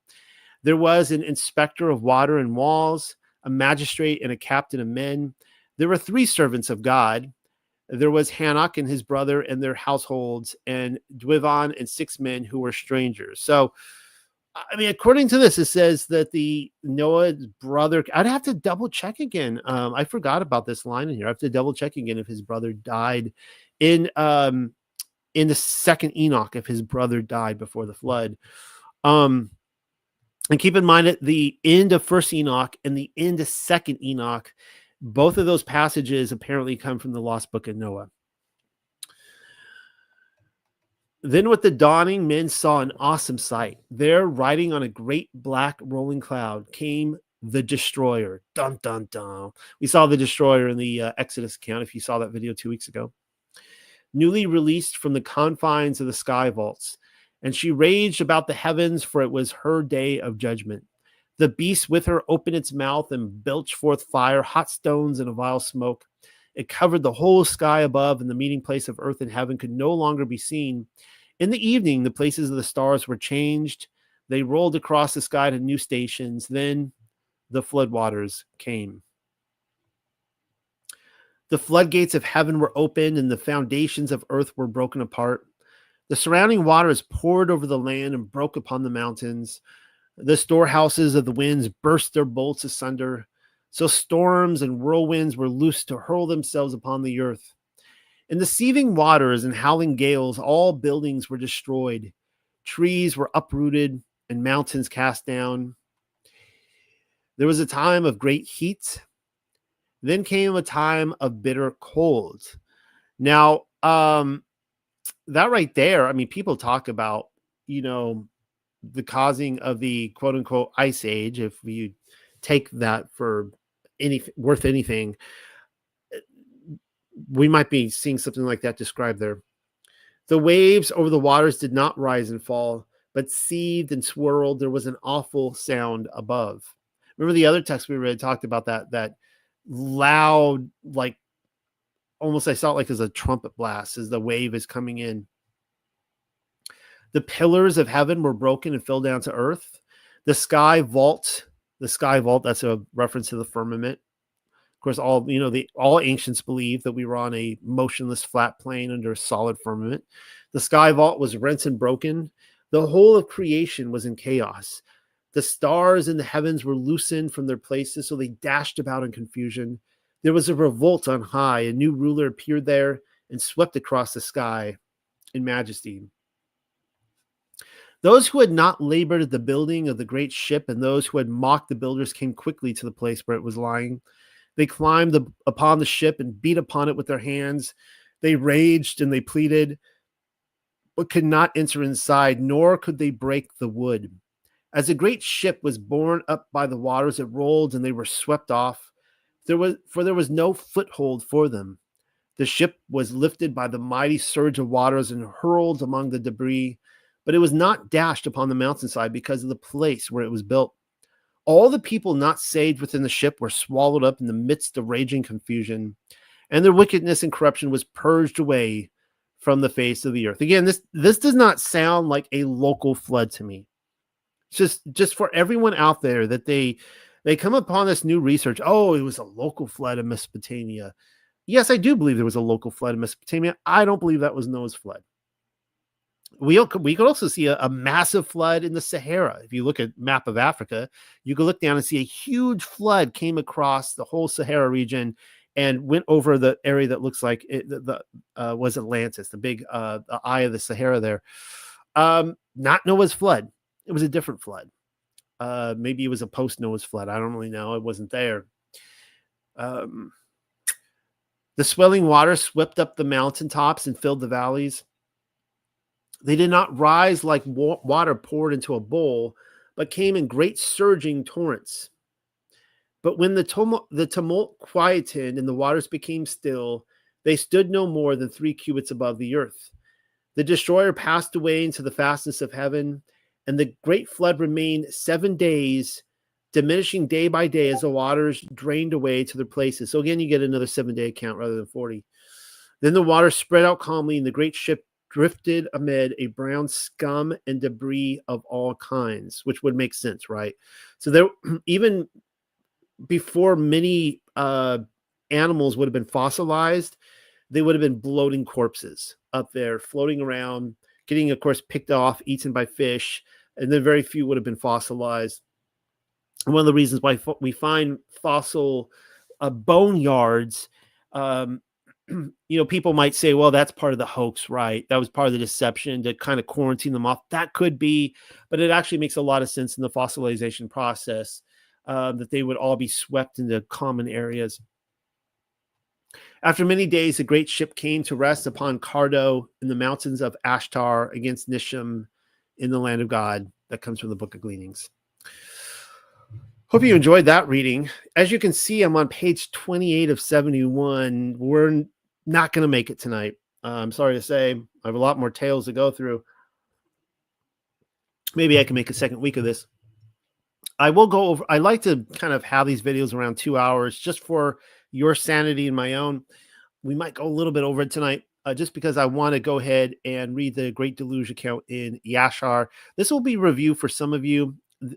There was an inspector of water and walls, a magistrate, and a captain of men. There were 3 servants of God. There was Hanok and his brother and their households, and Dwivan and 6 men who were strangers. So, I mean, according to this, it says that the Noah's brother, I'd have to double check again. I forgot about this line in here. I have to double check again if his brother died in the second Enoch, if his brother died before the flood. And keep in mind at the end of first Enoch and the end of second Enoch, both of those passages apparently come from the lost book of Noah. Then with the dawning, men saw an awesome sight. There, riding on a great black rolling cloud, came the destroyer. Dun, dun, dun. We saw the destroyer in the Exodus account, if you saw that video 2 weeks ago. Newly released from the confines of the sky vaults. And she raged about the heavens, for it was her day of judgment. The beast with her opened its mouth and belched forth fire, hot stones, and a vile smoke. It covered the whole sky above, and the meeting place of earth and heaven could no longer be seen. In the evening, the places of the stars were changed. They rolled across the sky to new stations. Then the floodwaters came. The floodgates of heaven were opened, and the foundations of earth were broken apart. The surrounding waters poured over the land and broke upon the mountains. The storehouses of the winds burst their bolts asunder. So storms and whirlwinds were loosed to hurl themselves upon the earth. In the seething waters and howling gales, all buildings were destroyed. Trees were uprooted and mountains cast down. There was a time of great heat. Then came a time of bitter cold. Now, that right there, I mean, people talk about, the causing of the quote unquote ice age, if you take that for worth anything, we might be seeing something like that described there. The waves over the waters did not rise and fall, but seethed and swirled. There was an awful sound above. Remember the other text we read talked about that loud, like almost I saw it like as a trumpet blast as the wave is coming in. The pillars of heaven were broken and fell down to earth. The sky vault, that's a reference to the firmament. Of course, all ancients believed that we were on a motionless flat plane under a solid firmament. The sky vault was rent and broken. The whole of creation was in chaos. The stars in the heavens were loosened from their places, so they dashed about in confusion. There was a revolt on high. A new ruler appeared there and swept across the sky in majesty. Those who had not labored at the building of the great ship and those who had mocked the builders came quickly to the place where it was lying. They climbed upon the ship and beat upon it with their hands. They raged and they pleaded, but could not enter inside, nor could they break the wood. As a great ship was borne up by the waters, it rolled and they were swept off. there was no foothold for them. The ship was lifted by the mighty surge of waters and hurled among the debris, but it was not dashed upon the mountainside because of the place where it was built. All the people not saved within the ship were swallowed up in the midst of raging confusion, and their wickedness and corruption was purged away from the face of the earth. Again, this does not sound like a local flood to me. It's just for everyone out there that they come upon this new research. Oh, it was a local flood in Mesopotamia. Yes, I do believe there was a local flood in Mesopotamia. I don't believe that was Noah's flood. We could also see a massive flood in the Sahara. If you look at map of Africa, you can look down and see a huge flood came across the whole Sahara region and went over the area that looks like was Atlantis, the big the eye of the Sahara there. Not Noah's flood. It was a different flood. Maybe it was a post Noah's flood. I don't really know. It wasn't there. The swelling water swept up the mountaintops and filled the valleys. They did not rise like water poured into a bowl, but came in great surging torrents. But when the tumult quieted and the waters became still, they stood no more than 3 cubits above the earth. The destroyer passed away into the fastness of heaven, and the great flood remained 7 days, diminishing day by day as the waters drained away to their places. So again, you get another 7-day account rather than 40. Then the water spread out calmly, and the great ship drifted amid a brown scum and debris of all kinds, which would make sense, right? So there, even before many animals would have been fossilized, they would have been bloating corpses up there, floating around, getting, of course, picked off, eaten by fish, and then very few would have been fossilized. And one of the reasons why we find fossil boneyards, people might say, well, that's part of the hoax, right? That was part of the deception to kind of quarantine them off. That could be, but it actually makes a lot of sense in the fossilization process that they would all be swept into common areas. After many days, the great ship came to rest upon Cardo in the mountains of Ashtar against Nisham in the land of God. That comes from the book of Gleanings. Hope you enjoyed that reading. As you can see, I'm on page 28 of 71. We're not going to make it tonight. I'm sorry to say. I have a lot more tales to go through. Maybe I can make a second week of this. I will go over. I like to kind of have these videos around 2 hours just for your sanity and my own. We might go a little bit over it tonight just because I want to go ahead and read the Great Deluge account in Yashar. This will be review for some of you.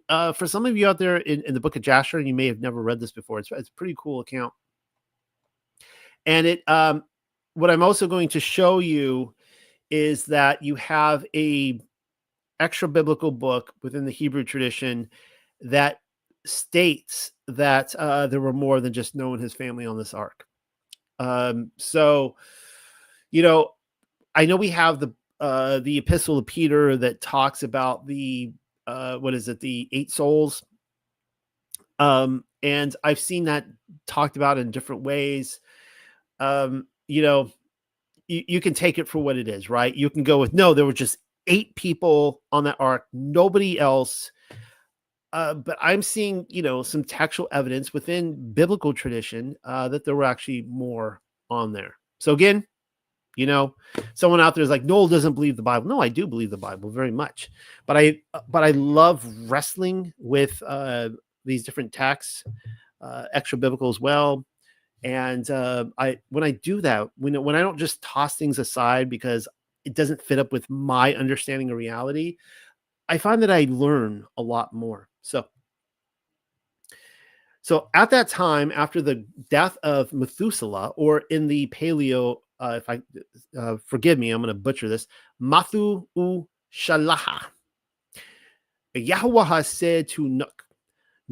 For some of you out there in the book of Jasher, you may have never read this before. It's a pretty cool account. And what I'm also going to show you is that you have a extra biblical book within the Hebrew tradition that states that there were more than just Noah and his family on this ark. So, I know we have the Epistle of Peter that talks about the the 8 souls. And I've seen that talked about in different ways. You can take it for what it is, right? You can go with, no, there were just 8 people on that ark, nobody else. But I'm seeing, some textual evidence within biblical tradition that there were actually more on there. So again, someone out there is like, Noel doesn't believe the Bible. No, I do believe the Bible very much. But I love wrestling with these different texts, extra biblical as well. And when I do that, when I don't just toss things aside because it doesn't fit up with my understanding of reality, I find that I learn a lot more. So at that time, after the death of Methuselah, or in the Paleo, if I forgive me, I'm going to butcher this, Mathu u Shalaha, Yahweh said to Nook,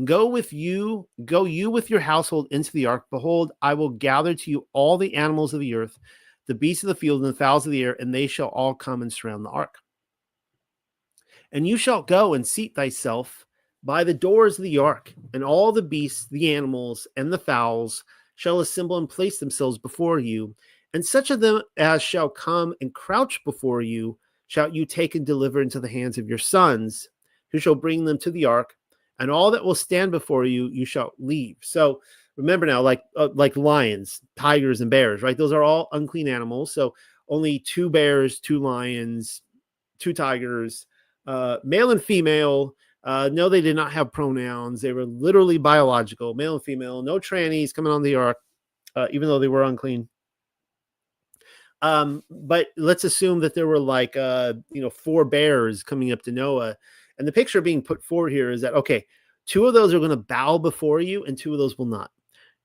Go you with your household into the ark. Behold, I will gather to you all the animals of the earth, the beasts of the field, and the fowls of the air, and they shall all come and surround the ark. And you shall go and seat thyself by the doors of the ark, and all the beasts, the animals, and the fowls shall assemble and place themselves before you. And such of them as shall come and crouch before you shall you take and deliver into the hands of your sons, who shall bring them to the ark, and all that will stand before you, you shall leave. So Remember now, like lions, tigers, and bears, right? Those are all unclean animals. So only 2 bears, 2 lions, 2 tigers, male and female. No, they did not have pronouns. They were literally biological, male and female. No trannies coming on the ark, even though they were unclean. But let's assume that there were 4 bears coming up to Noah. And the picture being put forward here is that, okay, 2 of those are going to bow before you and 2 of those will not.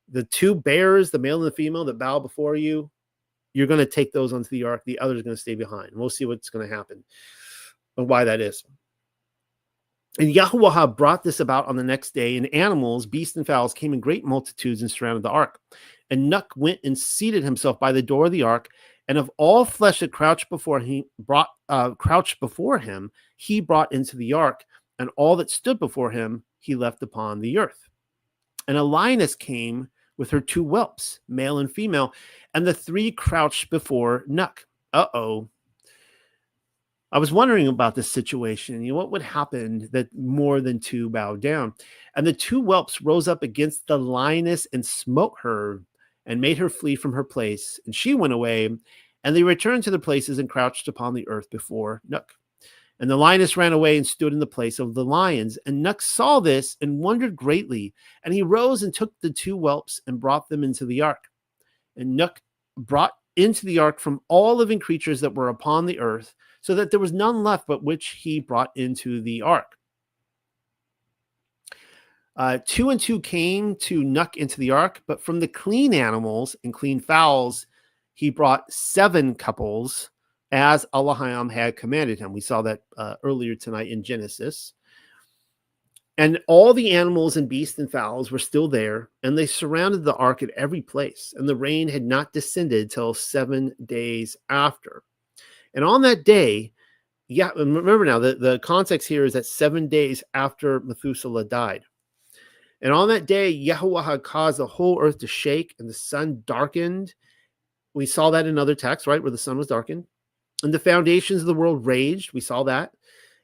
The 2 bears, the male and the female that bow before you, you're going to take those onto the ark. The other is going to stay behind. We'll see what's going to happen and why that is. And Yahuwah brought this about on the next day, and animals, beasts, and fowls came in great multitudes and surrounded the ark. And Nuck went and seated himself by the door of the ark, and of all flesh that crouched before him, he brought into the ark, and all that stood before him he left upon the earth. And a lioness came with her 2 whelps, male and female, and the 3 crouched before Nuck. Uh-oh. I was wondering about this situation. What would happen that more than 2 bowed down? And the 2 whelps rose up against the lioness and smote her and made her flee from her place. And she went away, and they returned to their places and crouched upon the earth before Nuck. And the lioness ran away and stood in the place of the lions. And Nuck saw this and wondered greatly. And he rose and took the 2 whelps and brought them into the ark. And Nuck brought into the ark from all living creatures that were upon the earth, so that there was none left but which he brought into the ark. 2 and 2 came to Nuck into the ark, but from the clean animals and clean fowls, he brought 7 couples, as Elohim had commanded him. We saw that earlier tonight in Genesis. And all the animals and beasts and fowls were still there, and they surrounded the ark at every place. And the rain had not descended till 7 days after. And on that day, remember now, the context here is that 7 days after Methuselah died. And on that day, Yahuwah had caused the whole earth to shake, and the sun darkened. We saw that in other texts, right, where the sun was darkened. And the foundations of the world raged. We saw that.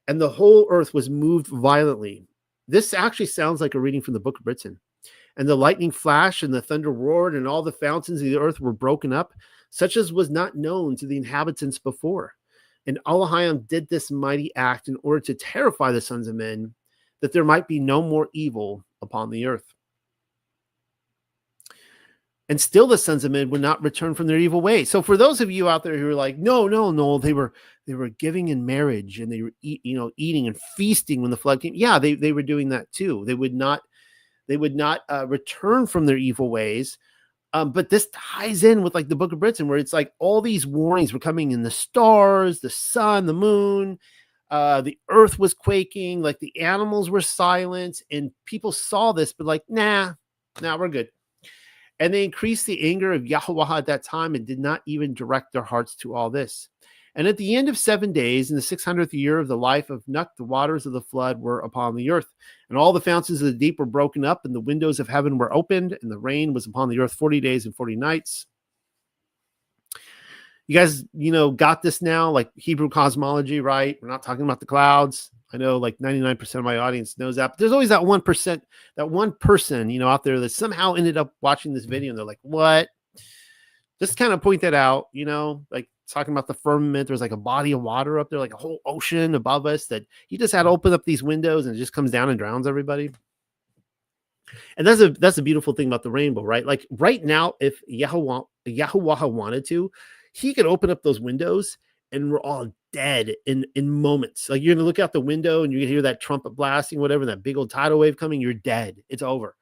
And the whole earth was moved violently. This actually sounds like a reading from the book of Britain. And the lightning flashed, and the thunder roared, and all the fountains of the earth were broken up, such as was not known to the inhabitants before. And Elohim did this mighty act in order to terrify the sons of men, that there might be no more evil upon the earth. And still the sons of men would not return from their evil ways. So for those of you out there who are like, no, they were giving in marriage, and they were eating and feasting when the flood came. Yeah, they were doing that too. They would not return from their evil ways. But this ties in with like the book of Britain, where it's like all these warnings were coming in the stars, the sun, the moon, the earth was quaking, like the animals were silent, and people saw this, but like, nah, we're good. And they increased the anger of Yahuwah at that time and did not even direct their hearts to all this. And at the end of 7 days, in the 600th year of the life of Nuck, the waters of the flood were upon the earth. And all the fountains of the deep were broken up, and the windows of heaven were opened, and the rain was upon the earth 40 days and 40 nights. You guys, got this now, like Hebrew cosmology, right? We're not talking about the clouds. I know like 99% of my audience knows that, but there's always that 1%, that one person, out there that somehow ended up watching this video and they're like, what? Just kind of point that out, like talking about the firmament. There's like a body of water up there, like a whole ocean above us, that you just had to open up these windows and it just comes down and drowns everybody. And that's a beautiful thing about the rainbow, right? Like right now, if Yahuwah wanted to, he could open up those windows and we're all dead in moments. Like you're going to look out the window and you can hear that trumpet blasting, whatever, that big old tidal wave coming, you're dead. It's over.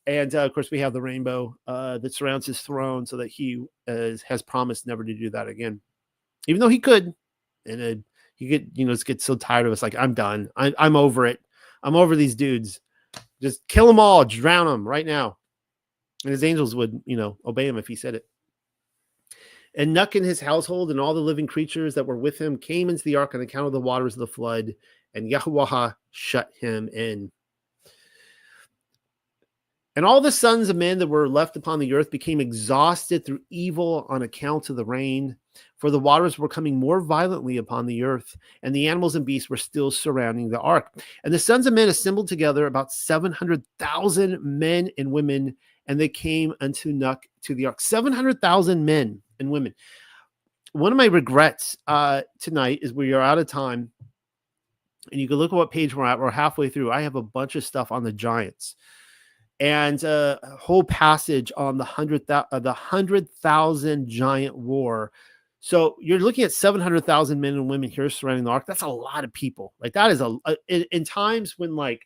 And of course, we have the rainbow that surrounds his throne, so that he has promised never to do that again, even though he could. And he could, just get so tired of us. Like, I'm done. I'm over it. I'm over these dudes. Just kill them all. Drown them right now. And his angels would, obey him if he said it. And Nuck and his household and all the living creatures that were with him came into the ark on account of the waters of the flood, and Yahuwah shut him in. And all the sons of men that were left upon the earth became exhausted through evil on account of the rain, for the waters were coming more violently upon the earth, and the animals and beasts were still surrounding the ark. And the sons of men assembled together, about 700,000 men and women, and they came unto Nuck to the ark. 700,000 men and women. One of my regrets tonight is we are out of time. And you can look at what page we're at. We're halfway through. I have a bunch of stuff on the giants and a whole passage on the 100,000 giant war. So you're looking at 700,000 men and women here surrounding the ark. That's a lot of people. Like that is in times when like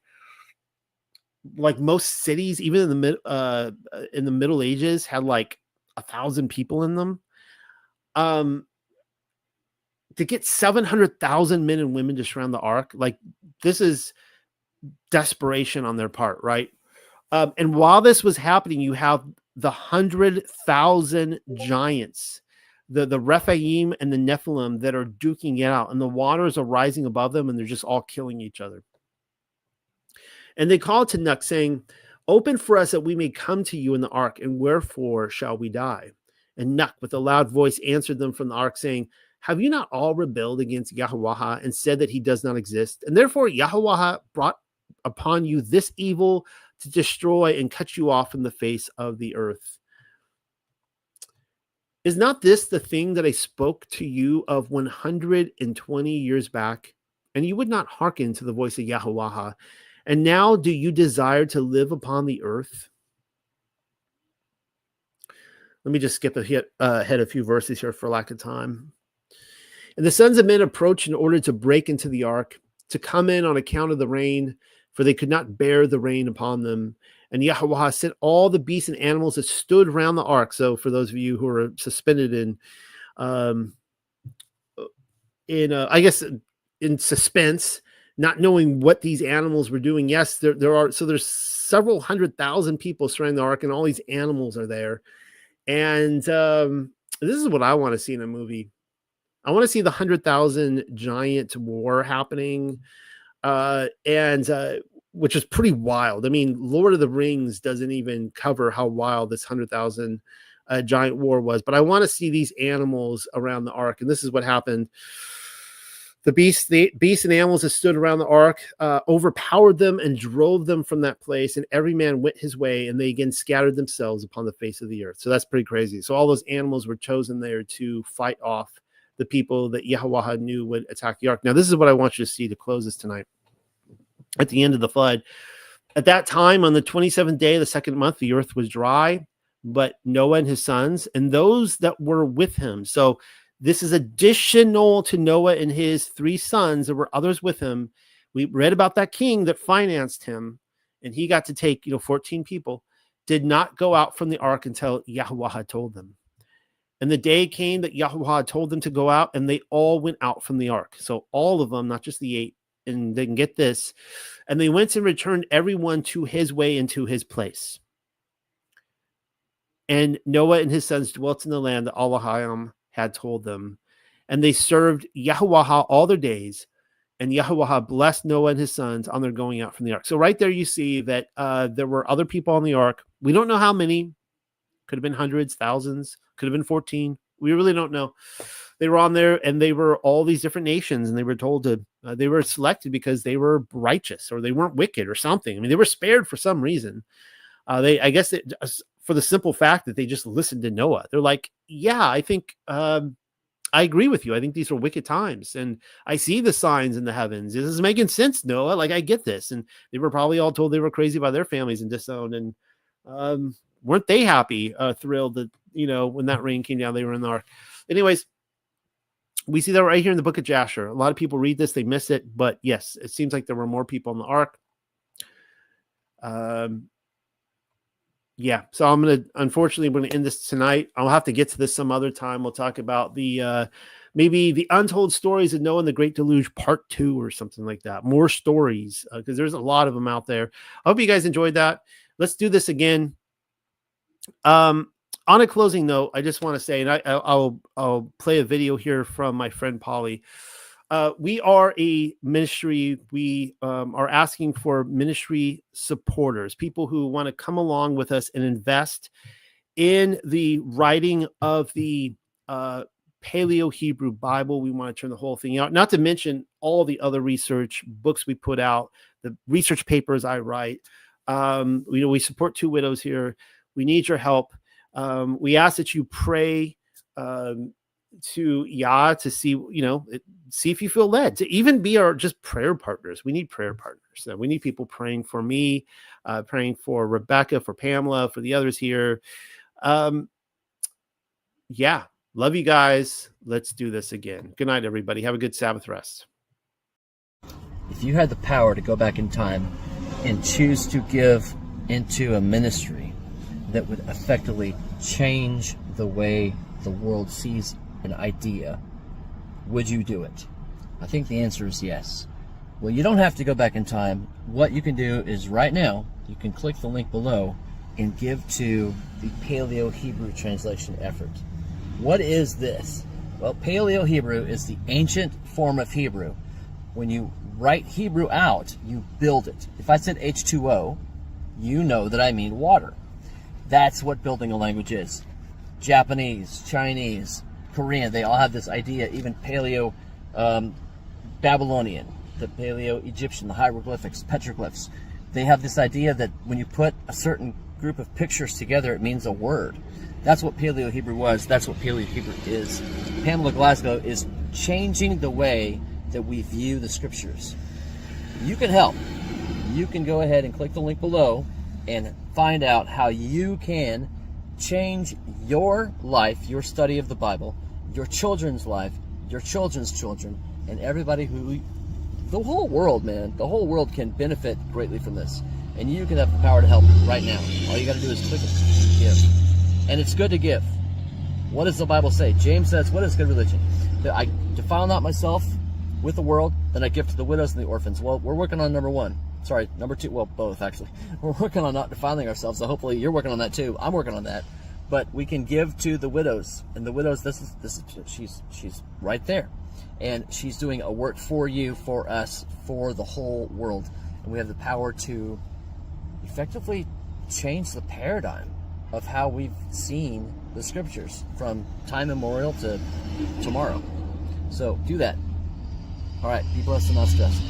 most cities, even in the Middle Ages, had like 1,000 people in them. To get 700,000 men and women to surround the ark, like this is desperation on their part, right? And while this was happening, you have the 100,000 giants, the Rephaim and the Nephilim that are duking it out, and the waters are rising above them, and they're just all killing each other. And they called to Nuck, saying, "Open for us that we may come to you in the ark, and wherefore shall we die?" And Nuck, with a loud voice, answered them from the ark, saying, "Have you not all rebelled against Yahweh and said that he does not exist? And therefore Yahweh brought upon you this evil to destroy and cut you off from the face of the earth. Is not this the thing that I spoke to you of 120 years back? And you would not hearken to the voice of Yahweh. And now do you desire to live upon the earth?" Let me just skip ahead a few verses here for lack of time. "And the sons of men approached in order to break into the ark, to come in on account of the rain, for they could not bear the rain upon them. And Yahweh sent all the beasts and animals that stood around the ark." So for those of you who are suspended in suspense, not knowing what these animals were doing. Yes, there's several 100,000 people surrounding the ark, and all these animals are there. And this is what I want to see in a movie. I want to see the 100,000 giant war happening, which is pretty wild. I mean, Lord of the Rings doesn't even cover how wild this 100,000 giant war was. But I want to see these animals around the ark, and this is what happened. The beasts and animals that stood around the ark overpowered them and drove them from that place, and every man went his way, and they again scattered themselves upon the face of the earth. So that's pretty crazy. So all those animals were chosen there to fight off the people that Yahweh knew would attack the ark. Now, this is what I want you to see to close this tonight. At the end of the flood, at that time, on the 27th day of the second month, the earth was dry, but Noah and his sons and those that were with him. So this is additional to Noah and his 3 sons. There were others with him. We read about that king that financed him, and he got to take 14 people, did not go out from the ark until Yahweh told them. And the day came that Yahweh told them to go out, and they all went out from the ark. So all of them, not just the 8, and they can get this. And they went and returned everyone to his way and to his place. And Noah and his sons dwelt in the land that Elohim had told them. And they served Yahweh all their days. And Yahweh blessed Noah and his sons on their going out from the ark. So right there you see that there were other people on the ark. We don't know how many. Could have been hundreds, thousands, could have been 14. We really don't know. They were on there, and they were all these different nations, and they were told to, they were selected because they were righteous or they weren't wicked or something. I mean, they were spared for some reason. I guess for the simple fact that they just listened to Noah. They're like, yeah, I think I agree with you. I think these are wicked times, and I see the signs in the heavens. This is making sense, Noah. Like, I get this. And they were probably all told they were crazy by their families and disowned, and weren't they happy, thrilled that, when that rain came down, they were in the ark. Anyways, we see that right here in the book of Jasher. A lot of people read this, they miss it, but yes, it seems like there were more people in the ark. Yeah, so unfortunately, we're going to end this tonight. I'll have to get to this some other time. We'll talk about maybe the Untold Stories of Noah and the Great Deluge Part 2 or something like that. More stories, because there's a lot of them out there. I hope you guys enjoyed that. Let's do this again. On a closing note, I just want to say, and I'll play a video here from my friend Polly. We are a ministry. We are asking for ministry supporters, people who want to come along with us and invest in the writing of the Paleo-Hebrew Bible. We want to turn the whole thing out, not to mention all the other research books we put out, the research papers I write. We support Two Widows here. We need your help. We ask that you pray to Yah to see, see if you feel led to even be our just prayer partners. We need prayer partners. We need people praying for me, praying for Rebecca, for Pamela, for the others here. Yeah. Love you guys. Let's do this again. Good night, everybody. Have a good Sabbath rest. If you had the power to go back in time and choose to give into a ministry that would effectively change the way the world sees an idea, would you do it? I think the answer is yes. Well, you don't have to go back in time. What you can do is right now, you can click the link below and give to the Paleo-Hebrew translation effort. What is this? Well, Paleo-Hebrew is the ancient form of Hebrew. When you write Hebrew out, you build it. If I said H2O, you know that I mean water. That's what building a language is. Japanese, Chinese, Korean, they all have this idea, even Paleo-Babylonian, the Paleo-Egyptian, the hieroglyphics, petroglyphs. They have this idea that when you put a certain group of pictures together, it means a word. That's what Paleo-Hebrew was. That's what Paleo-Hebrew is. Pamela Glasgow is changing the way that we view the scriptures. You can help. You can go ahead and click the link below and find out how you can change your life, your study of the Bible, your children's life, your children's children, and everybody the whole world, man. The whole world can benefit greatly from this. And you can have the power to help right now. All you got to do is click it and give. And it's good to give. What does the Bible say? James says, what is good religion? That I defile not myself with the world, then I give to the widows and the orphans. Well, we're working on number 1. Sorry, number 2. Well, both actually. We're working on not defiling ourselves. So hopefully you're working on that too. I'm working on that. But we can give to the widows, and the widows. She's right there, and she's doing a work for you, for us, for the whole world, and we have the power to effectively change the paradigm of how we've seen the scriptures from time immemorial to tomorrow. So do that. All right, be blessed and not stressed.